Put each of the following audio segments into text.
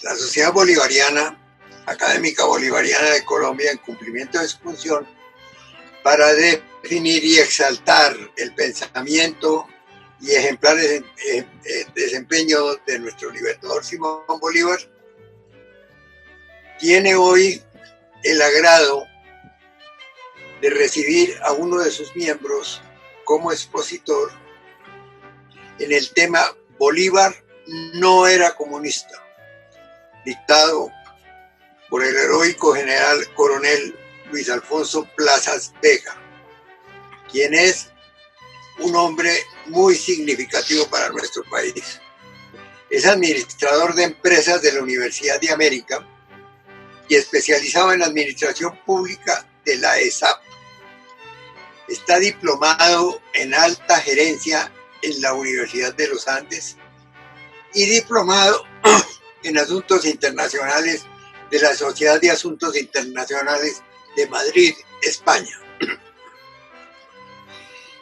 La Sociedad Bolivariana, Académica Bolivariana de Colombia, en cumplimiento de su función, para definir y exaltar el pensamiento y ejemplar desempeño de nuestro libertador Simón Bolívar, tiene hoy el agrado de recibir a uno de sus miembros como expositor en el tema Bolívar no era comunista, dictado por el heroico general coronel Luis Alfonso Plazas Vega, quien es un hombre muy significativo para nuestro país. Es administrador de empresas de la Universidad de América y especializado en administración pública de la ESAP. Está diplomado en alta gerencia en la Universidad de los Andes y diplomado en asuntos internacionales de la Sociedad de Asuntos Internacionales de Madrid, España.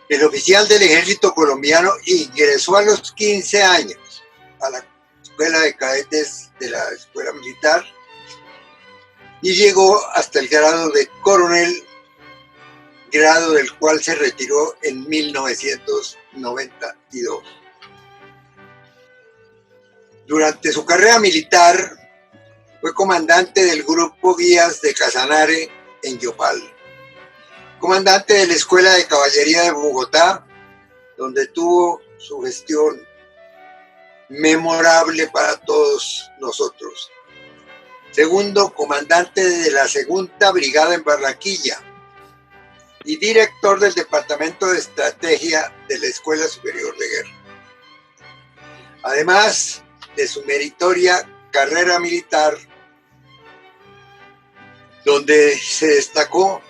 El oficial del ejército colombiano ingresó a los 15 años a la escuela de cadetes de la escuela militar y llegó hasta el grado de coronel, grado del cual se retiró en 1992. Durante su carrera militar fue comandante del Grupo Guías de Casanare en Yopal, comandante de la Escuela de Caballería de Bogotá, donde tuvo su gestión memorable para todos nosotros. Segundo, comandante de la Segunda Brigada en Barranquilla y director del Departamento de Estrategia de la Escuela Superior de Guerra. Además de su meritoria carrera militar, donde se destacó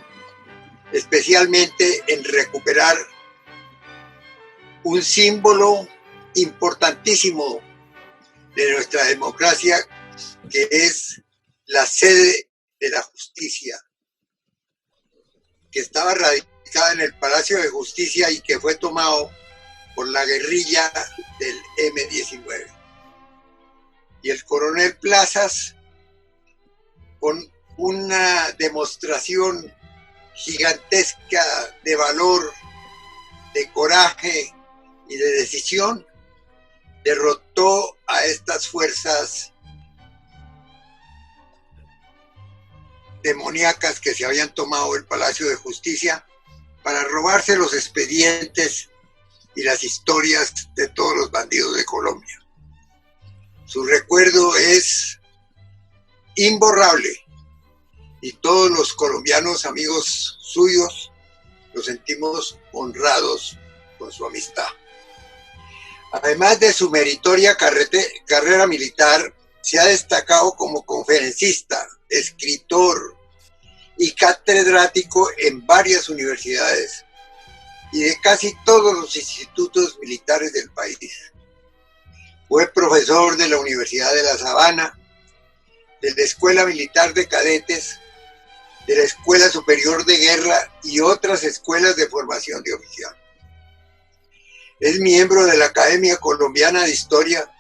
especialmente en recuperar un símbolo importantísimo de nuestra democracia, que es la sede de la justicia, que estaba radicada en el Palacio de Justicia y que fue tomado por la guerrilla del M-19. Y el coronel Plazas, con una demostración gigantesca de valor, de coraje y de decisión, derrotó a estas fuerzas demoníacas que se habían tomado el Palacio de Justicia para robarse los expedientes y las historias de todos los bandidos de Colombia. Su recuerdo es imborrable y todos los colombianos amigos suyos nos sentimos honrados con su amistad. Además de su meritoria carrera militar, se ha destacado como conferencista, escritor y catedrático en varias universidades y de casi todos los institutos militares del país. Fue profesor de la Universidad de La Sabana, de la Escuela Militar de Cadetes, de la Escuela Superior de Guerra y otras escuelas de formación de oficial. Es miembro de la Academia Colombiana de Historia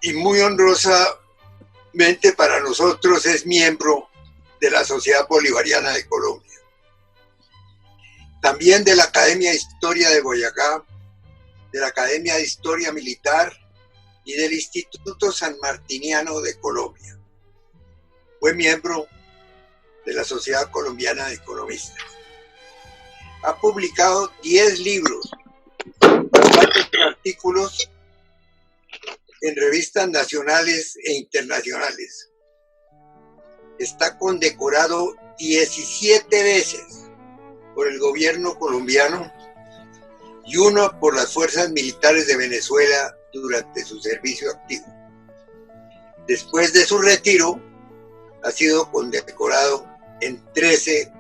y muy honrosamente para nosotros es miembro de la Sociedad Bolivariana de Colombia. También de la Academia de Historia de Boyacá, de la Academia de Historia Militar y del Instituto Sanmartiniano de Colombia. Fue miembro de la Sociedad Colombiana de Economistas. Ha publicado 10 libros, 4 artículos en revistas nacionales e internacionales. Está condecorado 17 veces por el gobierno colombiano y 1 por las fuerzas militares de Venezuela durante su servicio activo. Después de su retiro, ha sido condecorado en 13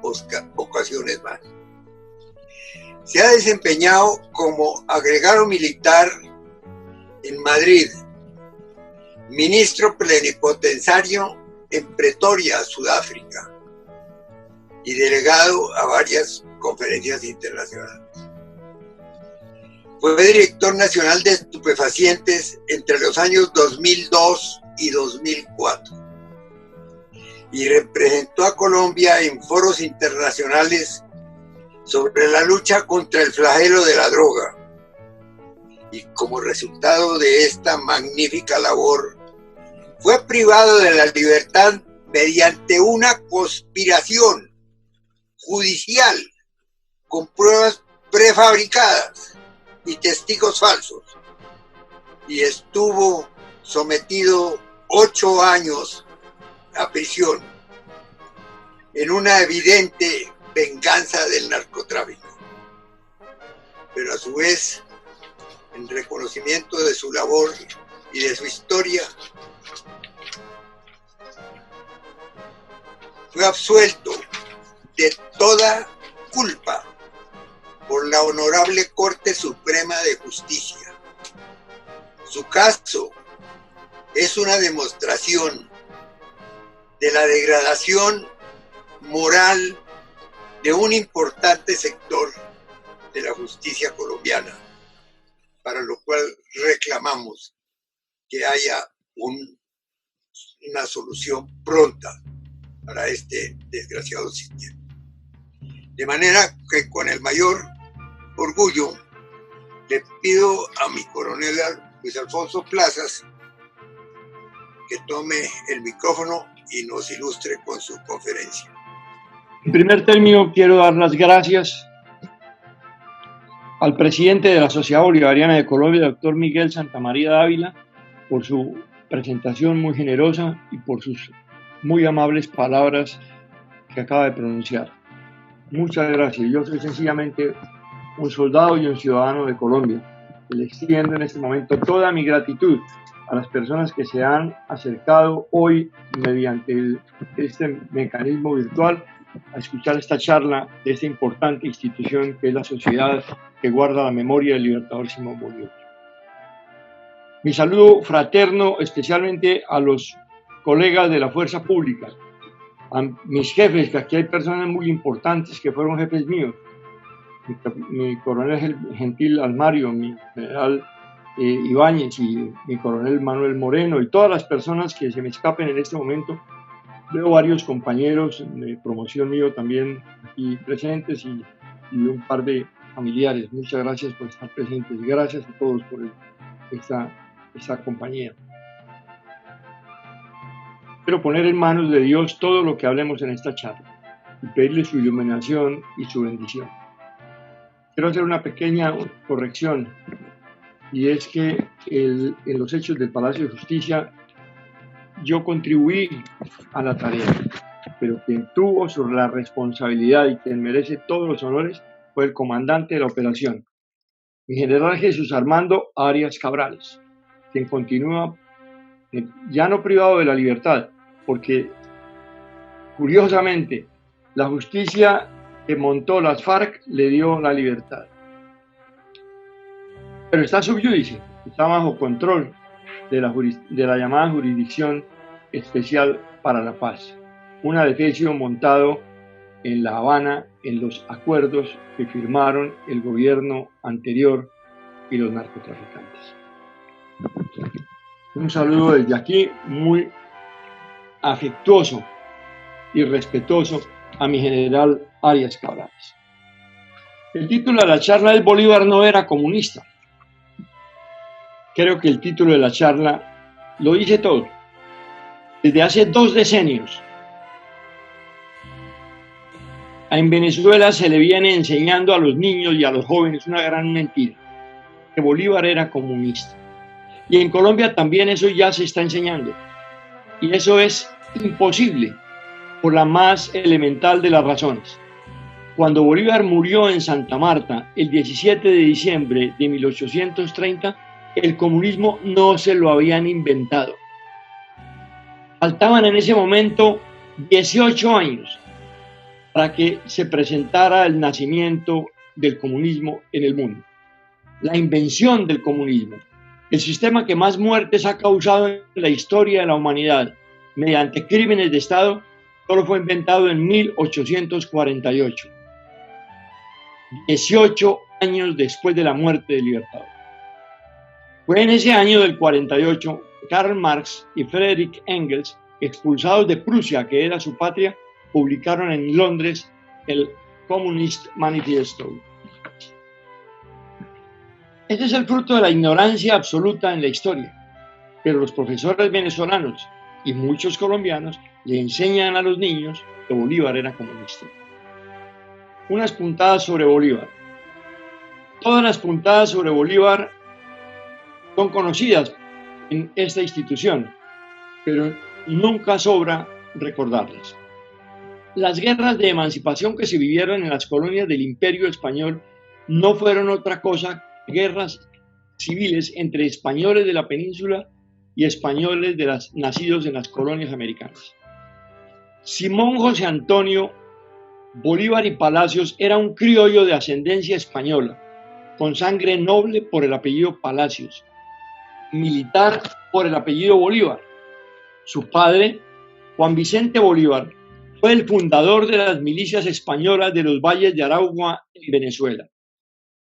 ocasiones más. Se ha desempeñado como agregado militar en Madrid, ministro plenipotenciario en Pretoria, Sudáfrica, y delegado a varias conferencias internacionales. Fue director nacional de estupefacientes entre los años 2002 y 2004 y representó a Colombia en foros internacionales sobre la lucha contra el flagelo de la droga. Y como resultado de esta magnífica labor, fue privado de la libertad mediante una conspiración judicial con pruebas prefabricadas y testigos falsos, y estuvo sometido 8 años a prisión en una evidente venganza del narcotráfico. Pero a su vez, en reconocimiento de su labor y de su historia, fue absuelto de toda culpa por la Honorable Corte Suprema de Justicia. Su caso es una demostración de la degradación moral de un importante sector de la justicia colombiana, para lo cual reclamamos que haya una solución pronta para este desgraciado sistema. De manera que con el mayor orgullo le pido a mi coronel Luis Alfonso Plazas que tome el micrófono y nos ilustre con su conferencia. En primer término, quiero dar las gracias al presidente de la Sociedad Bolivariana de Colombia, doctor Miguel Santamaría Dávila, por su presentación muy generosa y por sus muy amables palabras que acaba de pronunciar. Muchas gracias. Yo soy sencillamente un soldado y un ciudadano de Colombia. Le extiendo en este momento toda mi gratitud a las personas que se han acercado hoy mediante este mecanismo virtual a escuchar esta charla de esta importante institución que es la sociedad que guarda la memoria del libertador Simón Bolívar. Mi saludo fraterno especialmente a los colegas de la fuerza pública, a mis jefes, que aquí hay personas muy importantes que fueron jefes míos, mi coronel Gentil Almario, mi general Ibáñez y mi coronel Manuel Moreno y todas las personas que se me escapen en este momento. Veo varios compañeros de promoción mío también aquí presentes y un par de familiares. Muchas gracias por estar presentes. Gracias a todos por esta compañía. Quiero poner en manos de Dios todo lo que hablemos en esta charla y pedirle su iluminación y su bendición. Quiero hacer una pequeña corrección, y es que en los hechos del Palacio de Justicia yo contribuí a la tarea, pero quien tuvo la responsabilidad y quien merece todos los honores fue el comandante de la operación, mi general Jesús Armando Arias Cabrales, quien continúa ya no privado de la libertad, porque curiosamente la justicia que montó las FARC le dio la libertad. Pero está sub judice, está bajo control de la llamada Jurisdicción Especial para la Paz, un adefesio montado en La Habana en los acuerdos que firmaron el gobierno anterior y los narcotraficantes. Un saludo desde aquí muy afectuoso y respetuoso a mi general Arias Cabrales. El título de la charla es Bolívar no era comunista. Creo que el título de la charla lo dice todo. Desde hace 2 decenios, en Venezuela se le viene enseñando a los niños y a los jóvenes una gran mentira, que Bolívar era comunista. Y en Colombia también eso ya se está enseñando. Y eso es imposible por la más elemental de las razones. Cuando Bolívar murió en Santa Marta el 17 de diciembre de 1830, el comunismo no se lo habían inventado. Faltaban en ese momento 18 años para que se presentara el nacimiento del comunismo en el mundo. La invención del comunismo, el sistema que más muertes ha causado en la historia de la humanidad mediante crímenes de Estado, solo fue inventado en 1848, 18 años después de la muerte del Libertador. Fue en ese año del 48 Karl Marx y Friedrich Engels, expulsados de Prusia, que era su patria, publicaron en Londres el Communist Manifesto. Este es el fruto de la ignorancia absoluta en la historia, pero los profesores venezolanos y muchos colombianos le enseñan a los niños que Bolívar era comunista. Unas puntadas sobre Bolívar. Todas las puntadas sobre Bolívar son conocidas en esta institución, pero nunca sobra recordarlas. Las guerras de emancipación que se vivieron en las colonias del Imperio Español no fueron otra cosa que guerras civiles entre españoles de la península y españoles nacidos en las colonias americanas. Simón José Antonio Bolívar y Palacios era un criollo de ascendencia española, con sangre noble por el apellido Palacios, militar por el apellido Bolívar. Su padre, Juan Vicente Bolívar, fue el fundador de las milicias españolas de los valles de Aragua en Venezuela.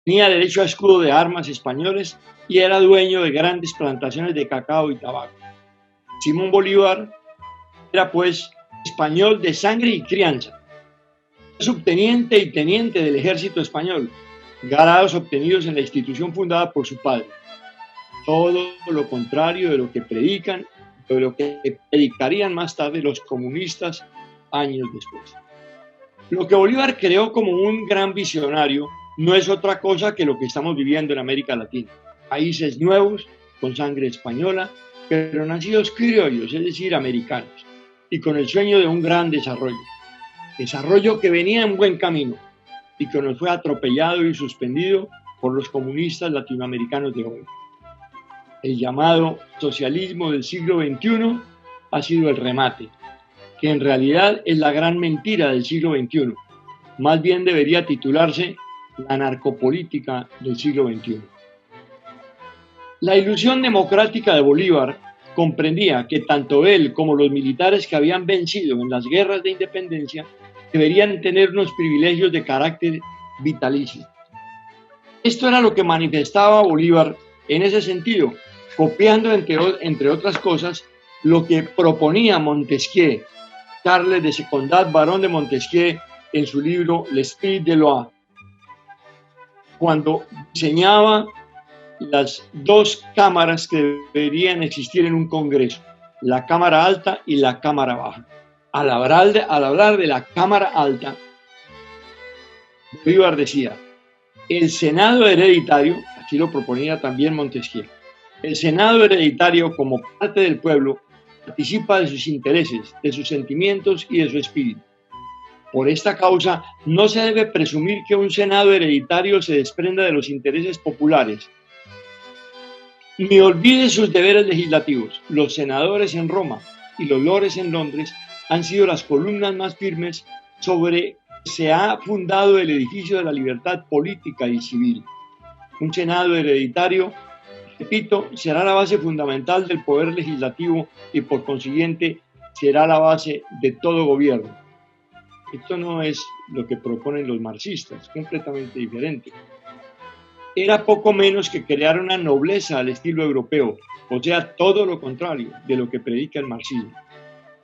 Tenía derecho a escudo de armas españoles y era dueño de grandes plantaciones de cacao y tabaco. Simón Bolívar era pues español de sangre y crianza, subteniente y teniente del ejército español, grados obtenidos en la institución fundada por su padre. Todo lo contrario de lo que predican, de lo que predicarían más tarde los comunistas años después. Lo que Bolívar creó como un gran visionario no es otra cosa que lo que estamos viviendo en América Latina. Países nuevos, con sangre española, pero nacidos criollos, es decir, americanos, y con el sueño de un gran desarrollo. Desarrollo que venía en buen camino y que nos fue atropellado y suspendido por los comunistas latinoamericanos de hoy. El llamado socialismo del siglo XXI ha sido el remate, que en realidad es la gran mentira del siglo XXI. Más bien debería titularse la narcopolítica del siglo XXI. La ilusión democrática de Bolívar comprendía que tanto él como los militares que habían vencido en las guerras de independencia deberían tener unos privilegios de carácter vitalicio. Esto era lo que manifestaba Bolívar en ese sentido, copiando entre otras cosas lo que proponía Montesquieu, Charles de Secondat, barón de Montesquieu, en su libro L'Esprit de Loi, cuando diseñaba las dos cámaras que deberían existir en un congreso, la Cámara Alta y la Cámara Baja. Al hablar de la Cámara Alta, Bolívar decía, el Senado hereditario, así lo proponía también Montesquieu, el Senado hereditario como parte del pueblo participa de sus intereses, de sus sentimientos y de su espíritu. Por esta causa, no se debe presumir que un Senado hereditario se desprenda de los intereses populares, ni olvide sus deberes legislativos. Los senadores en Roma y los lores en Londres han sido las columnas más firmes sobre que se ha fundado el edificio de la libertad política y civil. Un Senado hereditario, repito, será la base fundamental del poder legislativo y por consiguiente será la base de todo gobierno. Esto no es lo que proponen los marxistas, completamente diferente. Era poco menos que crear una nobleza al estilo europeo, o sea, todo lo contrario de lo que predica el marxismo.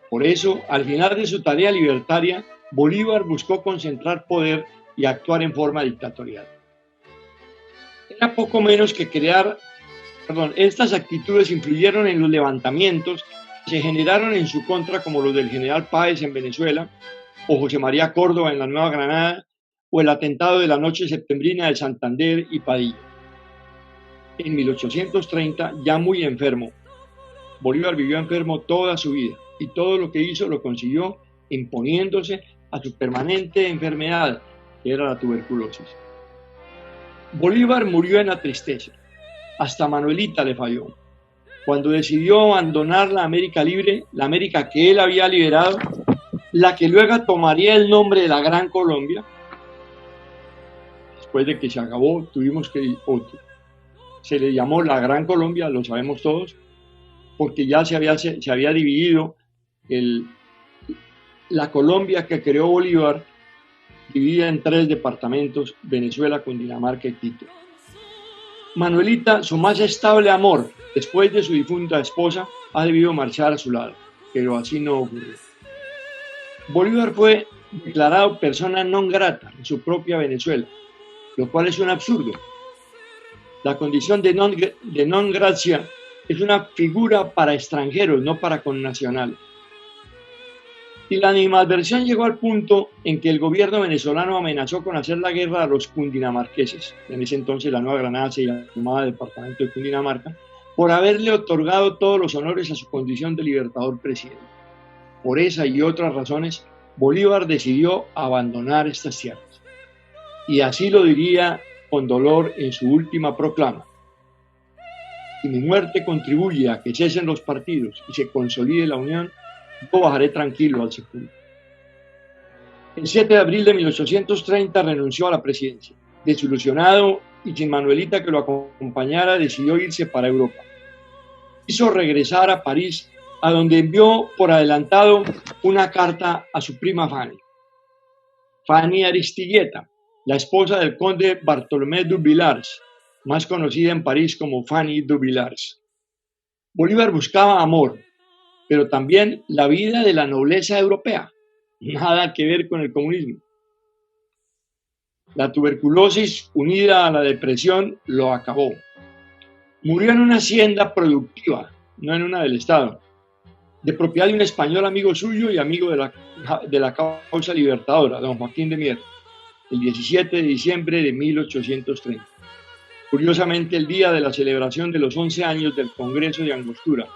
Por eso, al final de su tarea libertaria, Bolívar buscó concentrar poder y actuar en forma dictatorial. Era poco menos que estas actitudes influyeron en los levantamientos que se generaron en su contra, como los del general Páez en Venezuela, o José María Córdoba en la Nueva Granada, o el atentado de la noche septembrina de Santander y Padilla. En 1830, ya muy enfermo, Bolívar vivió enfermo toda su vida y todo lo que hizo lo consiguió imponiéndose a su permanente enfermedad, que era la tuberculosis. Bolívar murió en la tristeza. Hasta Manuelita le falló. Cuando decidió abandonar la América libre, la América que él había liberado, la que luego tomaría el nombre de la Gran Colombia, después de que se acabó, tuvimos que otro. Se le llamó la Gran Colombia, lo sabemos todos, porque ya se había dividido la Colombia que creó Bolívar, dividida en 3 departamentos, Venezuela, Cundinamarca y Quito. Manuelita, su más estable amor, después de su difunta esposa, ha debido marchar a su lado, pero así no ocurrió. Bolívar fue declarado persona non grata en su propia Venezuela, lo cual es un absurdo. La condición de non gracia es una figura para extranjeros, no para connacionales. Y la animadversión llegó al punto en que el gobierno venezolano amenazó con hacer la guerra a los cundinamarqueses, en ese entonces la Nueva Granada se llamaba Departamento de Cundinamarca, por haberle otorgado todos los honores a su condición de libertador presidente. Por esa y otras razones, Bolívar decidió abandonar estas tierras. Y así lo diría con dolor en su última proclama: si mi muerte contribuye a que cesen los partidos y se consolide la unión, yo bajaré tranquilo al sepulcro. El 7 de abril de 1830 renunció a la presidencia. Desilusionado y sin Manuelita que lo acompañara, decidió irse para Europa. Quiso regresar a París, a donde envió por adelantado una carta a su prima Fanny Aristigueta, la esposa del conde Bartolomé du Villars, más conocida en París como Fanny du Villars. Bolívar buscaba amor, pero también la vida de la nobleza europea. Nada que ver con el comunismo. La tuberculosis unida a la depresión lo acabó. Murió en una hacienda productiva, no en una del Estado, de propiedad de un español amigo suyo y amigo de la causa libertadora, don Joaquín de Mier, el 17 de diciembre de 1830. Curiosamente, el día de la celebración de los 11 años del Congreso de Angostura,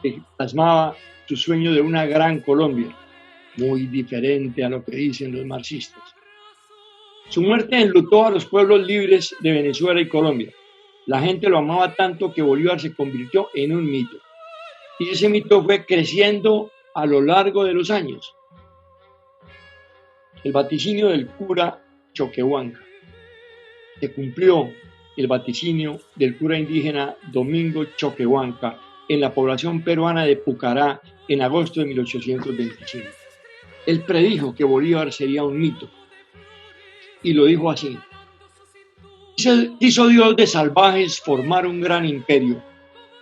que plasmaba su sueño de una gran Colombia, muy diferente a lo que dicen los marxistas. Su muerte enlutó a los pueblos libres de Venezuela y Colombia. La gente lo amaba tanto que Bolívar se convirtió en un mito. Y ese mito fue creciendo a lo largo de los años. El vaticinio del cura Choquehuanca. Se cumplió el vaticinio del cura indígena Domingo Choquehuanca en la población peruana de Pucará en agosto de 1825. Él predijo que Bolívar sería un mito y lo dijo así: quiso Dios de salvajes formar un gran imperio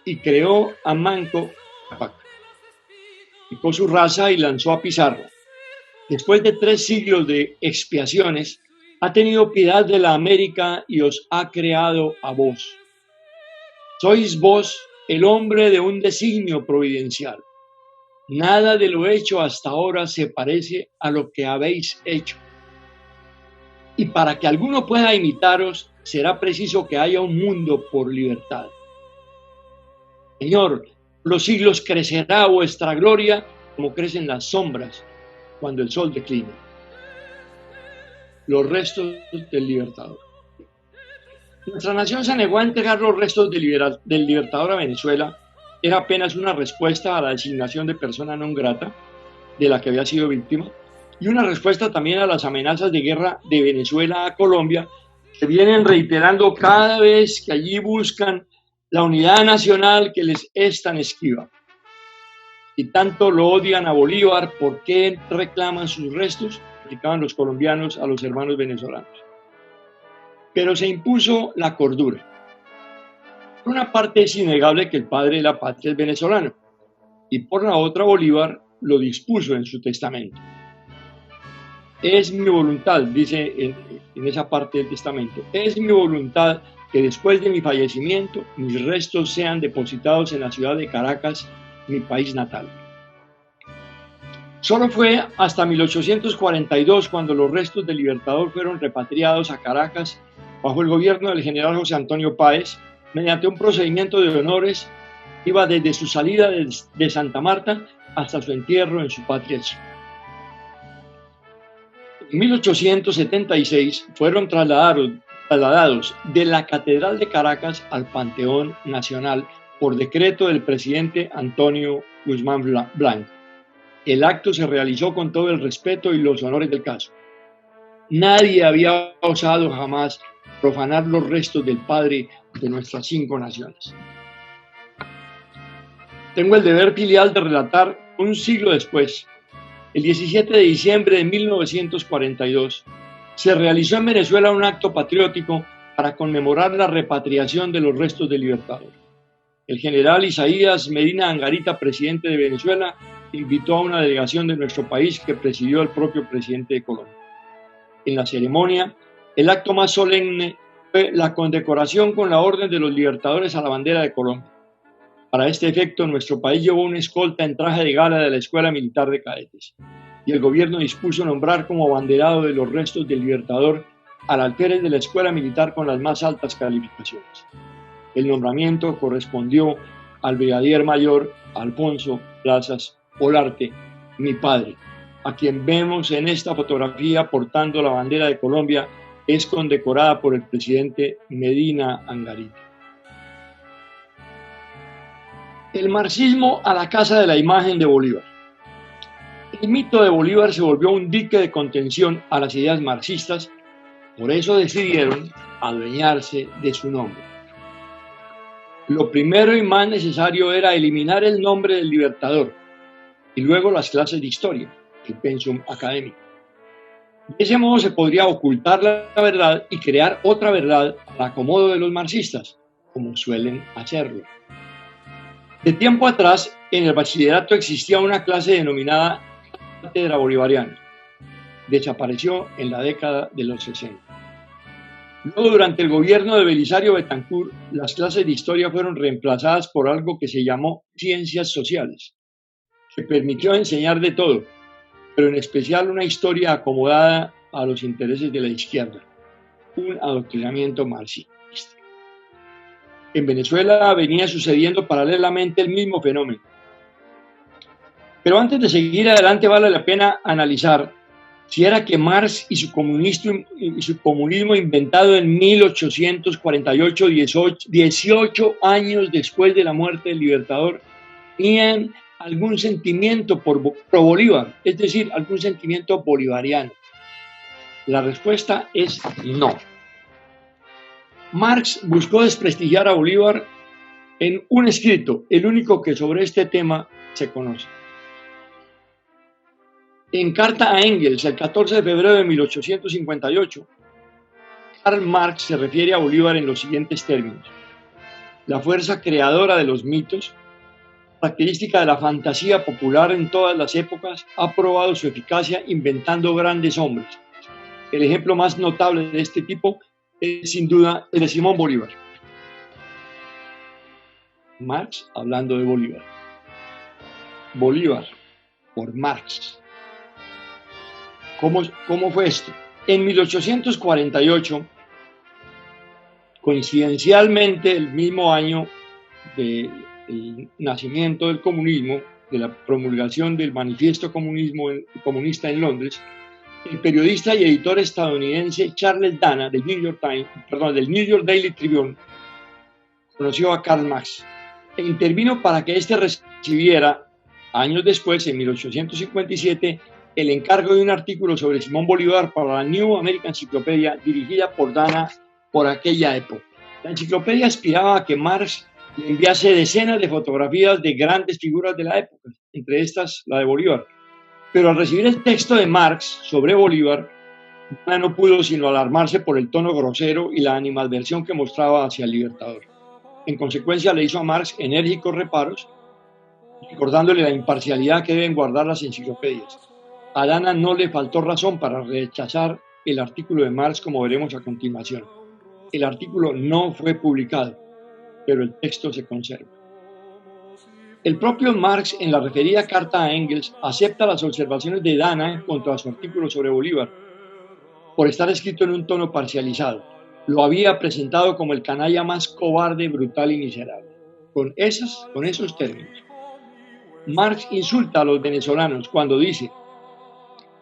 y creó a Manco Cápac, picó su raza y lanzó a Pizarro. Después de 3 siglos de expiaciones, ha tenido piedad de la América y os ha creado a vos. Sois vos el hombre de un designio providencial. Nada de lo hecho hasta ahora se parece a lo que habéis hecho. Y para que alguno pueda imitaros, será preciso que haya un mundo por libertad. Señor, los siglos crecerá vuestra gloria como crecen las sombras cuando el sol declina. Los restos del libertador. Nuestra nación se negó a entregar los restos del libertador a Venezuela. Era apenas una respuesta a la designación de persona non grata de la que había sido víctima y una respuesta también a las amenazas de guerra de Venezuela a Colombia, que vienen reiterando cada vez que allí buscan la unidad nacional que les es tan esquiva. Si tanto lo odian a Bolívar, ¿por qué reclaman sus restos? Explicaban los colombianos a los hermanos venezolanos. Pero se impuso la cordura. Por una parte es innegable que el padre de la patria es venezolano, y por la otra Bolívar lo dispuso en su testamento. Es mi voluntad, dice en esa parte del testamento, es mi voluntad que después de mi fallecimiento mis restos sean depositados en la ciudad de Caracas, mi país natal. Solo fue hasta 1842 cuando los restos del libertador fueron repatriados a Caracas bajo el gobierno del general José Antonio Páez, mediante un procedimiento de honores que iba desde su salida de Santa Marta hasta su entierro en su patria. En 1876 fueron trasladados de la Catedral de Caracas al Panteón Nacional por decreto del presidente Antonio Guzmán Blanco. El acto se realizó con todo el respeto y los honores del caso. Nadie había osado jamás profanar los restos del padre de nuestras 5 naciones. Tengo el deber filial de relatar un siglo después, el 17 de diciembre de 1942, se realizó en Venezuela un acto patriótico para conmemorar la repatriación de los restos del Libertador. El general Isaías Medina Angarita, presidente de Venezuela, invitó a una delegación de nuestro país que presidió el propio presidente de Colombia. En la ceremonia, el acto más solemne fue la condecoración con la Orden de los Libertadores a la bandera de Colombia. Para este efecto, nuestro país llevó una escolta en traje de gala de la Escuela Militar de Cadetes, y el gobierno dispuso nombrar como abanderado de los restos del Libertador al alférez de la Escuela Militar con las más altas calificaciones. El nombramiento correspondió al brigadier mayor Alfonso Plazas Olarte, mi padre, a quien vemos en esta fotografía portando la bandera de Colombia. Es condecorada por el presidente Medina Angarita. El marxismo a la casa de la imagen de Bolívar. El mito de Bolívar se volvió un dique de contención a las ideas marxistas, por eso decidieron adueñarse de su nombre. Lo primero y más necesario era eliminar el nombre del Libertador y luego las clases de historia, el pensum académico. De ese modo se podría ocultar la verdad y crear otra verdad al acomodo de los marxistas, como suelen hacerlo. De tiempo atrás, en el bachillerato existía una clase denominada Cátedra Bolivariana. Desapareció en la década de los 60. Luego, durante el gobierno de Belisario Betancur, las clases de historia fueron reemplazadas por algo que se llamó Ciencias Sociales, que permitió enseñar de todo, pero en especial una historia acomodada a los intereses de la izquierda, un adoctrinamiento marxista. En Venezuela venía sucediendo paralelamente el mismo fenómeno. Pero antes de seguir adelante vale la pena analizar si era que Marx y su comunismo inventado en 1848, 18 años después de la muerte del Libertador, tenían algún sentimiento pro Bolívar, es decir, algún sentimiento bolivariano. La respuesta es no. Marx buscó desprestigiar a Bolívar en un escrito, el único que sobre este tema se conoce. En carta a Engels, el 14 de febrero de 1858, Karl Marx se refiere a Bolívar en los siguientes términos: la fuerza creadora de los mitos, característica de la fantasía popular en todas las épocas, ha probado su eficacia inventando grandes hombres. El ejemplo más notable de este tipo es sin duda el de Simón Bolívar. Marx hablando de Bolívar. Bolívar por Marx. ¿Cómo fue esto? En 1848, coincidencialmente el mismo año del nacimiento del comunismo, de la promulgación del Manifiesto Comunista en Londres, el periodista y editor estadounidense Charles Dana del New York Daily Tribune conoció a Karl Marx e intervino para que éste recibiera, años después, en 1857, el encargo de un artículo sobre Simón Bolívar para la New American Encyclopedia dirigida por Dana por aquella época. La enciclopedia aspiraba a que Marx le enviase decenas de fotografías de grandes figuras de la época, entre estas la de Bolívar. Pero al recibir el texto de Marx sobre Bolívar, Dana no pudo sino alarmarse por el tono grosero y la animadversión que mostraba hacia el Libertador. En consecuencia, le hizo a Marx enérgicos reparos, recordándole la imparcialidad que deben guardar las enciclopedias. A Dana no le faltó razón para rechazar el artículo de Marx, como veremos a continuación. El artículo no fue publicado, pero el texto se conserva. El propio Marx, en la referida carta a Engels, acepta las observaciones de Dana en cuanto a su artículo sobre Bolívar, por estar escrito en un tono parcializado. Lo había presentado como el canalla más cobarde, brutal y miserable. Con esos términos. Marx insulta a los venezolanos cuando dice: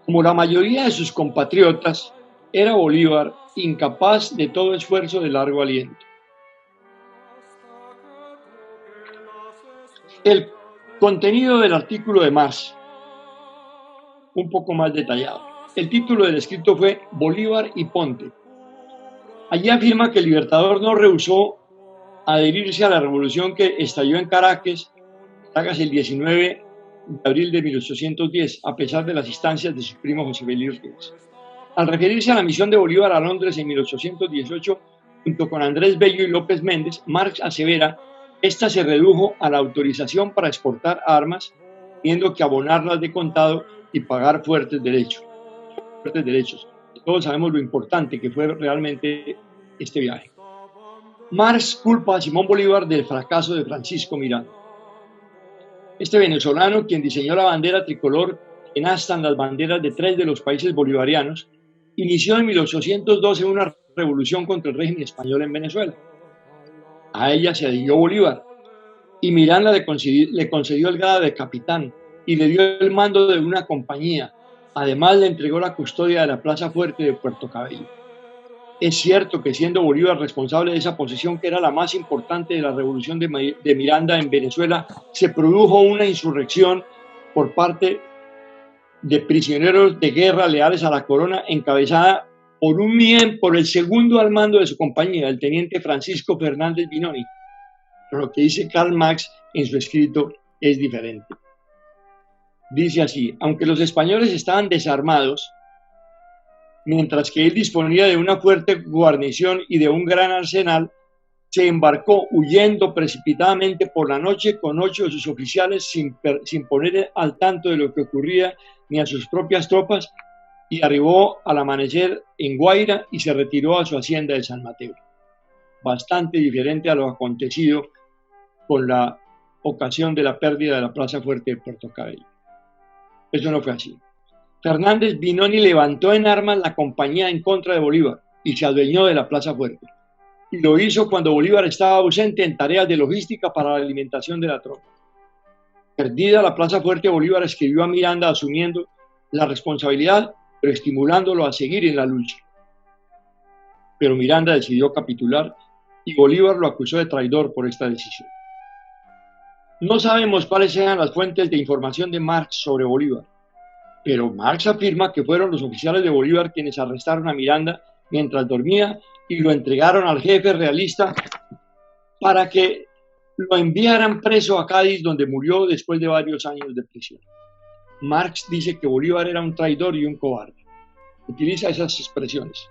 como la mayoría de sus compatriotas, era Bolívar incapaz de todo esfuerzo de largo aliento. El contenido del artículo de Marx, un poco más detallado. El título del escrito fue Bolívar y Ponte. Allí afirma que el Libertador no rehusó adherirse a la revolución que estalló en Caracas el 19 de abril de 1810, a pesar de las instancias de su primo José Belío Reyes. Al referirse a la misión de Bolívar a Londres en 1818, Junto con Andrés Bello y López Méndez, Marx asevera esta se redujo a la autorización para exportar armas, teniendo que abonarlas de contado y pagar fuertes derechos. Todos sabemos lo importante que fue realmente este viaje. Marx culpa a Simón Bolívar del fracaso de Francisco Miranda. Este venezolano, quien diseñó la bandera tricolor en astan las banderas de 3 de los países bolivarianos, inició en 1812 una revolución contra el régimen español en Venezuela. A ella se adhirió Bolívar y Miranda le concedió el grado de capitán y le dio el mando de una compañía. Además le entregó la custodia de la Plaza Fuerte de Puerto Cabello. Es cierto que siendo Bolívar responsable de esa posición, que era la más importante de la revolución de Miranda en Venezuela, se produjo una insurrección por parte de prisioneros de guerra leales a la corona, encabezada por el segundo al mando de su compañía, el teniente Francisco Fernández Binoni. Pero lo que dice Karl Marx en su escrito es diferente. Dice así: aunque los españoles estaban desarmados, mientras que él disponía de una fuerte guarnición y de un gran arsenal, se embarcó huyendo precipitadamente por la noche con 8 de sus oficiales sin poner al tanto de lo que ocurría ni a sus propias tropas, y arribó al amanecer en Guaira y se retiró a su hacienda de San Mateo. Bastante diferente a lo acontecido con la ocasión de la pérdida de la Plaza Fuerte de Puerto Cabello. Eso no fue así. Fernández Binoni levantó en armas la compañía en contra de Bolívar y se adueñó de la Plaza Fuerte. Y lo hizo cuando Bolívar estaba ausente en tareas de logística para la alimentación de la tropa. Perdida la Plaza Fuerte, Bolívar escribió a Miranda asumiendo la responsabilidad, pero estimulándolo a seguir en la lucha. Pero Miranda decidió capitular y Bolívar lo acusó de traidor por esta decisión. No sabemos cuáles sean las fuentes de información de Marx sobre Bolívar, pero Marx afirma que fueron los oficiales de Bolívar quienes arrestaron a Miranda mientras dormía y lo entregaron al jefe realista para que lo enviaran preso a Cádiz, donde murió después de varios años de prisión. Marx dice que Bolívar era un traidor y un cobarde. Utiliza esas expresiones.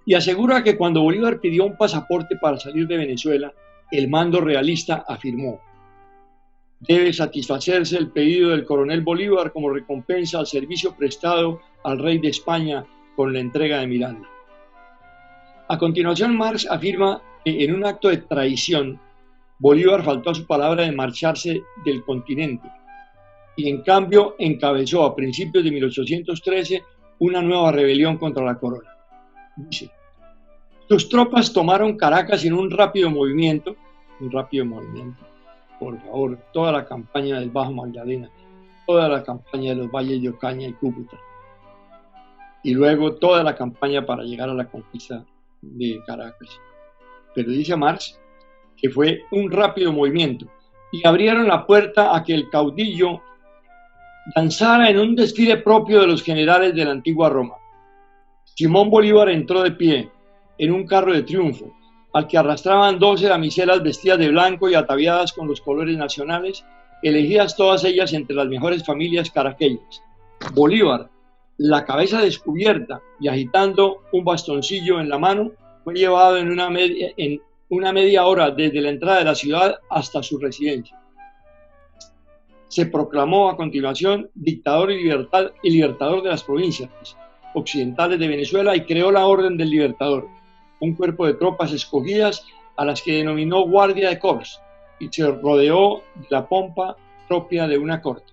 Y asegura que cuando Bolívar pidió un pasaporte para salir de Venezuela, el mando realista afirmó: debe satisfacerse el pedido del coronel Bolívar como recompensa al servicio prestado al rey de España con la entrega de Miranda. A continuación, Marx afirma que en un acto de traición, Bolívar faltó a su palabra de marcharse del continente y en cambio encabezó a principios de 1813 una nueva rebelión contra la corona. Dice: sus tropas tomaron Caracas en un rápido movimiento, por favor, toda la campaña del Bajo Magdalena, toda la campaña de los valles de Ocaña y Cúcuta, y luego toda la campaña para llegar a la conquista de Caracas. Pero dice Marx que fue un rápido movimiento y abrieron la puerta a que el caudillo danzara en un desfile propio de los generales de la antigua Roma. Simón Bolívar entró de pie en un carro de triunfo, al que arrastraban 12 damiselas vestidas de blanco y ataviadas con los colores nacionales, elegidas todas ellas entre las mejores familias caraqueñas. Bolívar, la cabeza descubierta y agitando un bastoncillo en la mano, fue llevado en una media hora desde la entrada de la ciudad hasta su residencia. Se proclamó a continuación dictador y libertador de las provincias occidentales de Venezuela y creó la Orden del Libertador, un cuerpo de tropas escogidas a las que denominó Guardia de Corps, y se rodeó de la pompa propia de una corte.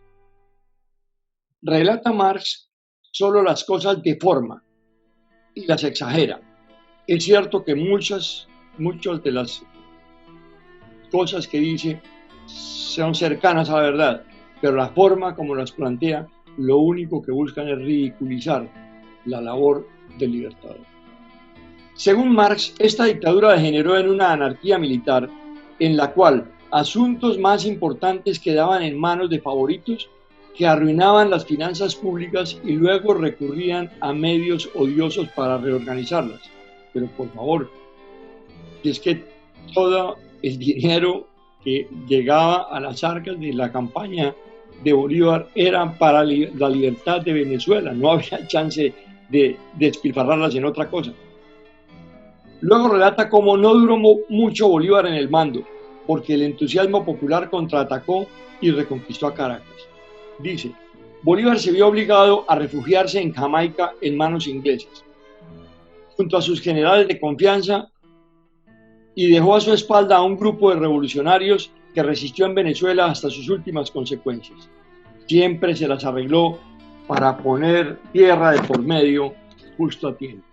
Relata Marx solo las cosas de forma y las exagera. Es cierto que muchas de las cosas que dice son cercanas a la verdad, pero la forma como las plantea, lo único que buscan es ridiculizar la labor del libertador. Según Marx, esta dictadura degeneró en una anarquía militar en la cual asuntos más importantes quedaban en manos de favoritos que arruinaban las finanzas públicas y luego recurrían a medios odiosos para reorganizarlas. Pero por favor, es que todo el dinero que llegaba a las arcas de la campaña de Bolívar era para la libertad de Venezuela, no había chance de despilfarrarlas en otra cosa. Luego relata cómo no duró mucho Bolívar en el mando, porque el entusiasmo popular contraatacó y reconquistó a Caracas. Dice, Bolívar se vio obligado a refugiarse en Jamaica en manos inglesas, junto a sus generales de confianza, y dejó a su espalda a un grupo de revolucionarios que resistió en Venezuela hasta sus últimas consecuencias. Siempre se las arregló para poner tierra de por medio justo a tiempo.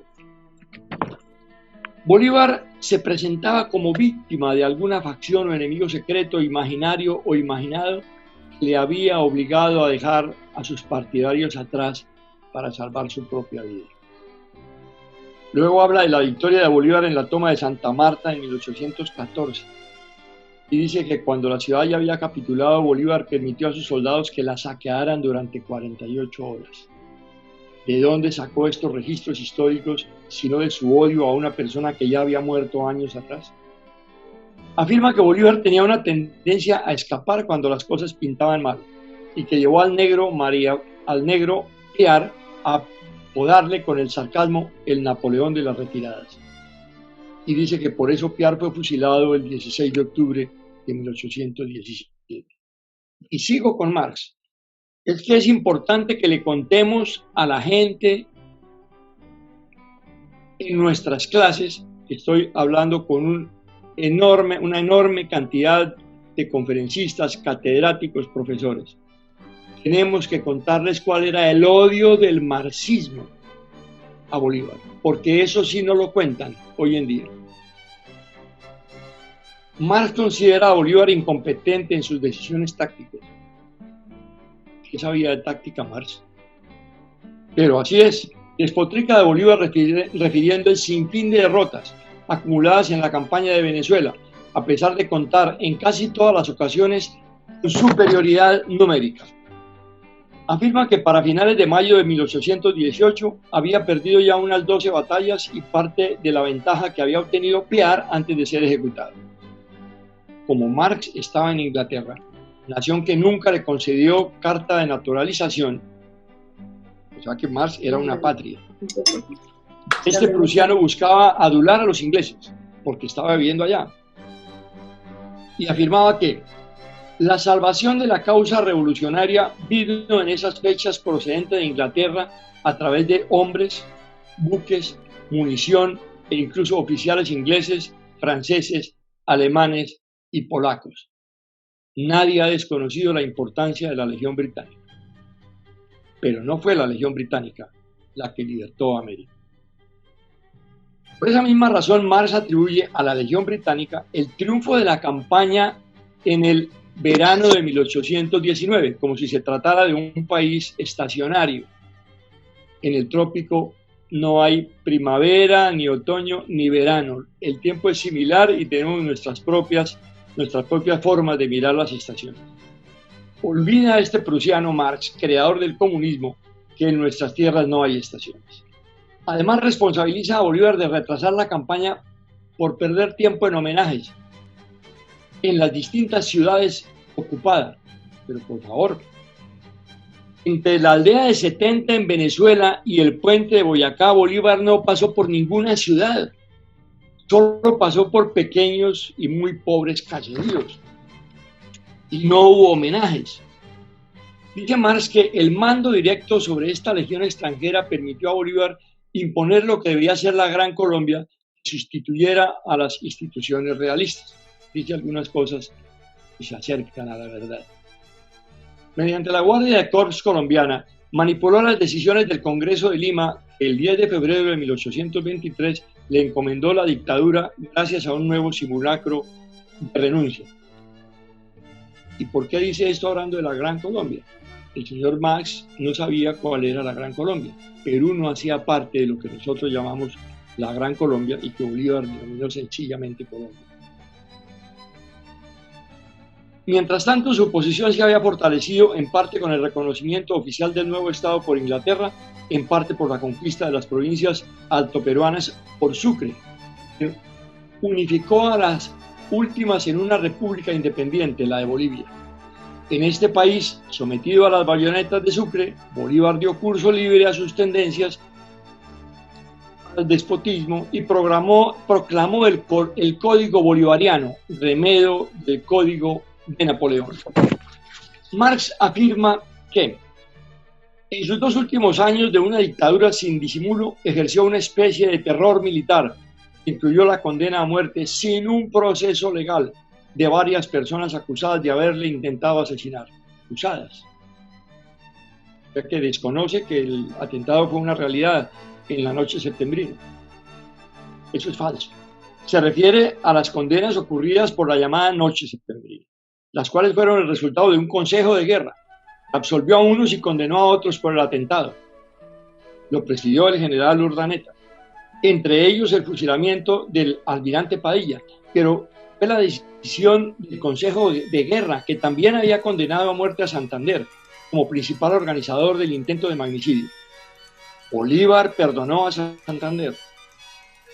Bolívar se presentaba como víctima de alguna facción o enemigo secreto, imaginario o imaginado, que le había obligado a dejar a sus partidarios atrás para salvar su propia vida. Luego habla de la victoria de Bolívar en la toma de Santa Marta en 1814 y dice que cuando la ciudad ya había capitulado, Bolívar permitió a sus soldados que la saquearan durante 48 horas. ¿De dónde sacó estos registros históricos, sino de su odio a una persona que ya había muerto años atrás? Afirma que Bolívar tenía una tendencia a escapar cuando las cosas pintaban mal y que llevó al negro Piar a apodarle con el sarcasmo el Napoleón de las retiradas. Y dice que por eso Piar fue fusilado el 16 de octubre de 1817. Y sigo con Marx. Es que es importante que le contemos a la gente en nuestras clases, estoy hablando con una enorme cantidad de conferencistas, catedráticos, profesores. Tenemos que contarles cuál era el odio del marxismo a Bolívar, porque eso sí no lo cuentan hoy en día. Marx considera a Bolívar incompetente en sus decisiones tácticas. ¿Qué sabía de táctica Marx? Pero así es, despotrica de Bolívar refiriendo el sinfín de derrotas acumuladas en la campaña de Venezuela, a pesar de contar en casi todas las ocasiones con superioridad numérica. Afirma que para finales de mayo de 1818 había perdido ya unas 12 batallas y parte de la ventaja que había obtenido Piar antes de ser ejecutado. Como Marx estaba en Inglaterra, nación que nunca le concedió carta de naturalización, o sea que Marx era una patria. Este prusiano buscaba adular a los ingleses, porque estaba viviendo allá. Y afirmaba que la salvación de la causa revolucionaria vino en esas fechas procedente de Inglaterra a través de hombres, buques, munición e incluso oficiales ingleses, franceses, alemanes y polacos. Nadie ha desconocido la importancia de la Legión Británica. Pero no fue la Legión Británica la que libertó a América. Por esa misma razón, Marx atribuye a la Legión Británica el triunfo de la campaña en el verano de 1819, como si se tratara de un país estacionario. En el trópico no hay primavera, ni otoño, ni verano. El tiempo es similar y tenemos nuestras propias formas de mirar las estaciones. Olvida este prusiano Marx, creador del comunismo, que en nuestras tierras no hay estaciones. Además, responsabiliza a Bolívar de retrasar la campaña por perder tiempo en homenajes en las distintas ciudades ocupadas. Pero por favor, entre la aldea de 70 en Venezuela y el puente de Boyacá, Bolívar no pasó por ninguna ciudad. Solo pasó por pequeños y muy pobres caseríos. Y no hubo homenajes. Dice Marx que el mando directo sobre esta legión extranjera permitió a Bolívar imponer lo que debía ser la Gran Colombia, que sustituyera a las instituciones realistas. Dice algunas cosas que se acercan a la verdad. Mediante la Guardia de Corps colombiana, manipuló las decisiones del Congreso de Lima, que el 10 de febrero de 1823 le encomendó la dictadura gracias a un nuevo simulacro de renuncia. ¿Y por qué dice esto hablando de la Gran Colombia? El señor Marx no sabía cuál era la Gran Colombia. Perú no hacía parte de lo que nosotros llamamos la Gran Colombia y que Bolívar denominó sencillamente Colombia. Mientras tanto, su posición se había fortalecido en parte con el reconocimiento oficial del nuevo Estado por Inglaterra, en parte por la conquista de las provincias altoperuanas por Sucre, que unificó a las últimas en una república independiente, la de Bolivia. En este país, sometido a las bayonetas de Sucre, Bolívar dio curso libre a sus tendencias al despotismo y proclamó el Código Bolivariano, remedio del Código de Napoleón. Marx afirma que en sus 2 últimos años de una dictadura sin disimulo ejerció una especie de terror militar que incluyó la condena a muerte sin un proceso legal de varias personas acusadas de haberle intentado asesinar. Acusadas. O sea que desconoce que el atentado fue una realidad en la noche septembrina. Eso es falso. Se refiere a las condenas ocurridas por la llamada noche septembrina, las cuales fueron el resultado de un consejo de guerra. Absolvió a unos y condenó a otros por el atentado. Lo presidió el general Urdaneta. Entre ellos el fusilamiento del almirante Padilla, pero fue la decisión del Consejo de Guerra, que también había condenado a muerte a Santander como principal organizador del intento de magnicidio. Bolívar perdonó a Santander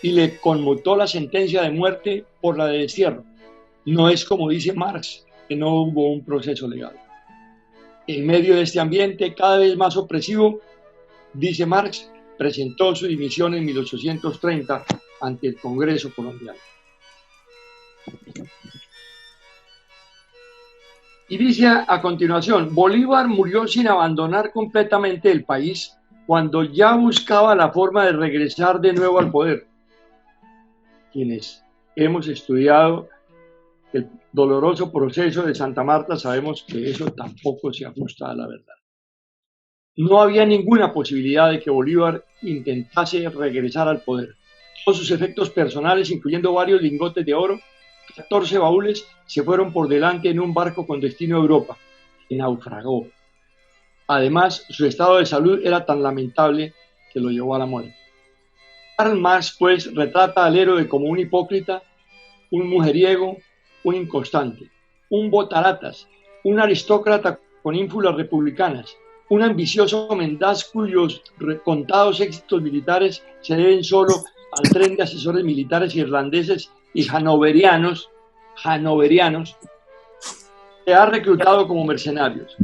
y le conmutó la sentencia de muerte por la de destierro. No es como dice Marx, que no hubo un proceso legal. En medio de este ambiente cada vez más opresivo, dice Marx, presentó su dimisión en 1830 ante el Congreso colombiano. Y dice a continuación, Bolívar murió sin abandonar completamente el país cuando ya buscaba la forma de regresar de nuevo al poder. Quienes hemos estudiado el doloroso proceso de Santa Marta sabemos que eso tampoco se ajusta a la verdad. No había ninguna posibilidad de que Bolívar intentase regresar al poder. Todos sus efectos personales, incluyendo varios lingotes de oro, 14 baúles, se fueron por delante en un barco con destino a Europa, que naufragó. Además, su estado de salud era tan lamentable que lo llevó a la muerte. Karl Marx, pues, retrata al héroe como un hipócrita, un mujeriego, un inconstante, un botaratas, un aristócrata con ínfulas republicanas, un ambicioso mendaz cuyos contados éxitos militares se deben solo al tren de asesores militares irlandeses y hanoverianos que ha reclutado como mercenarios.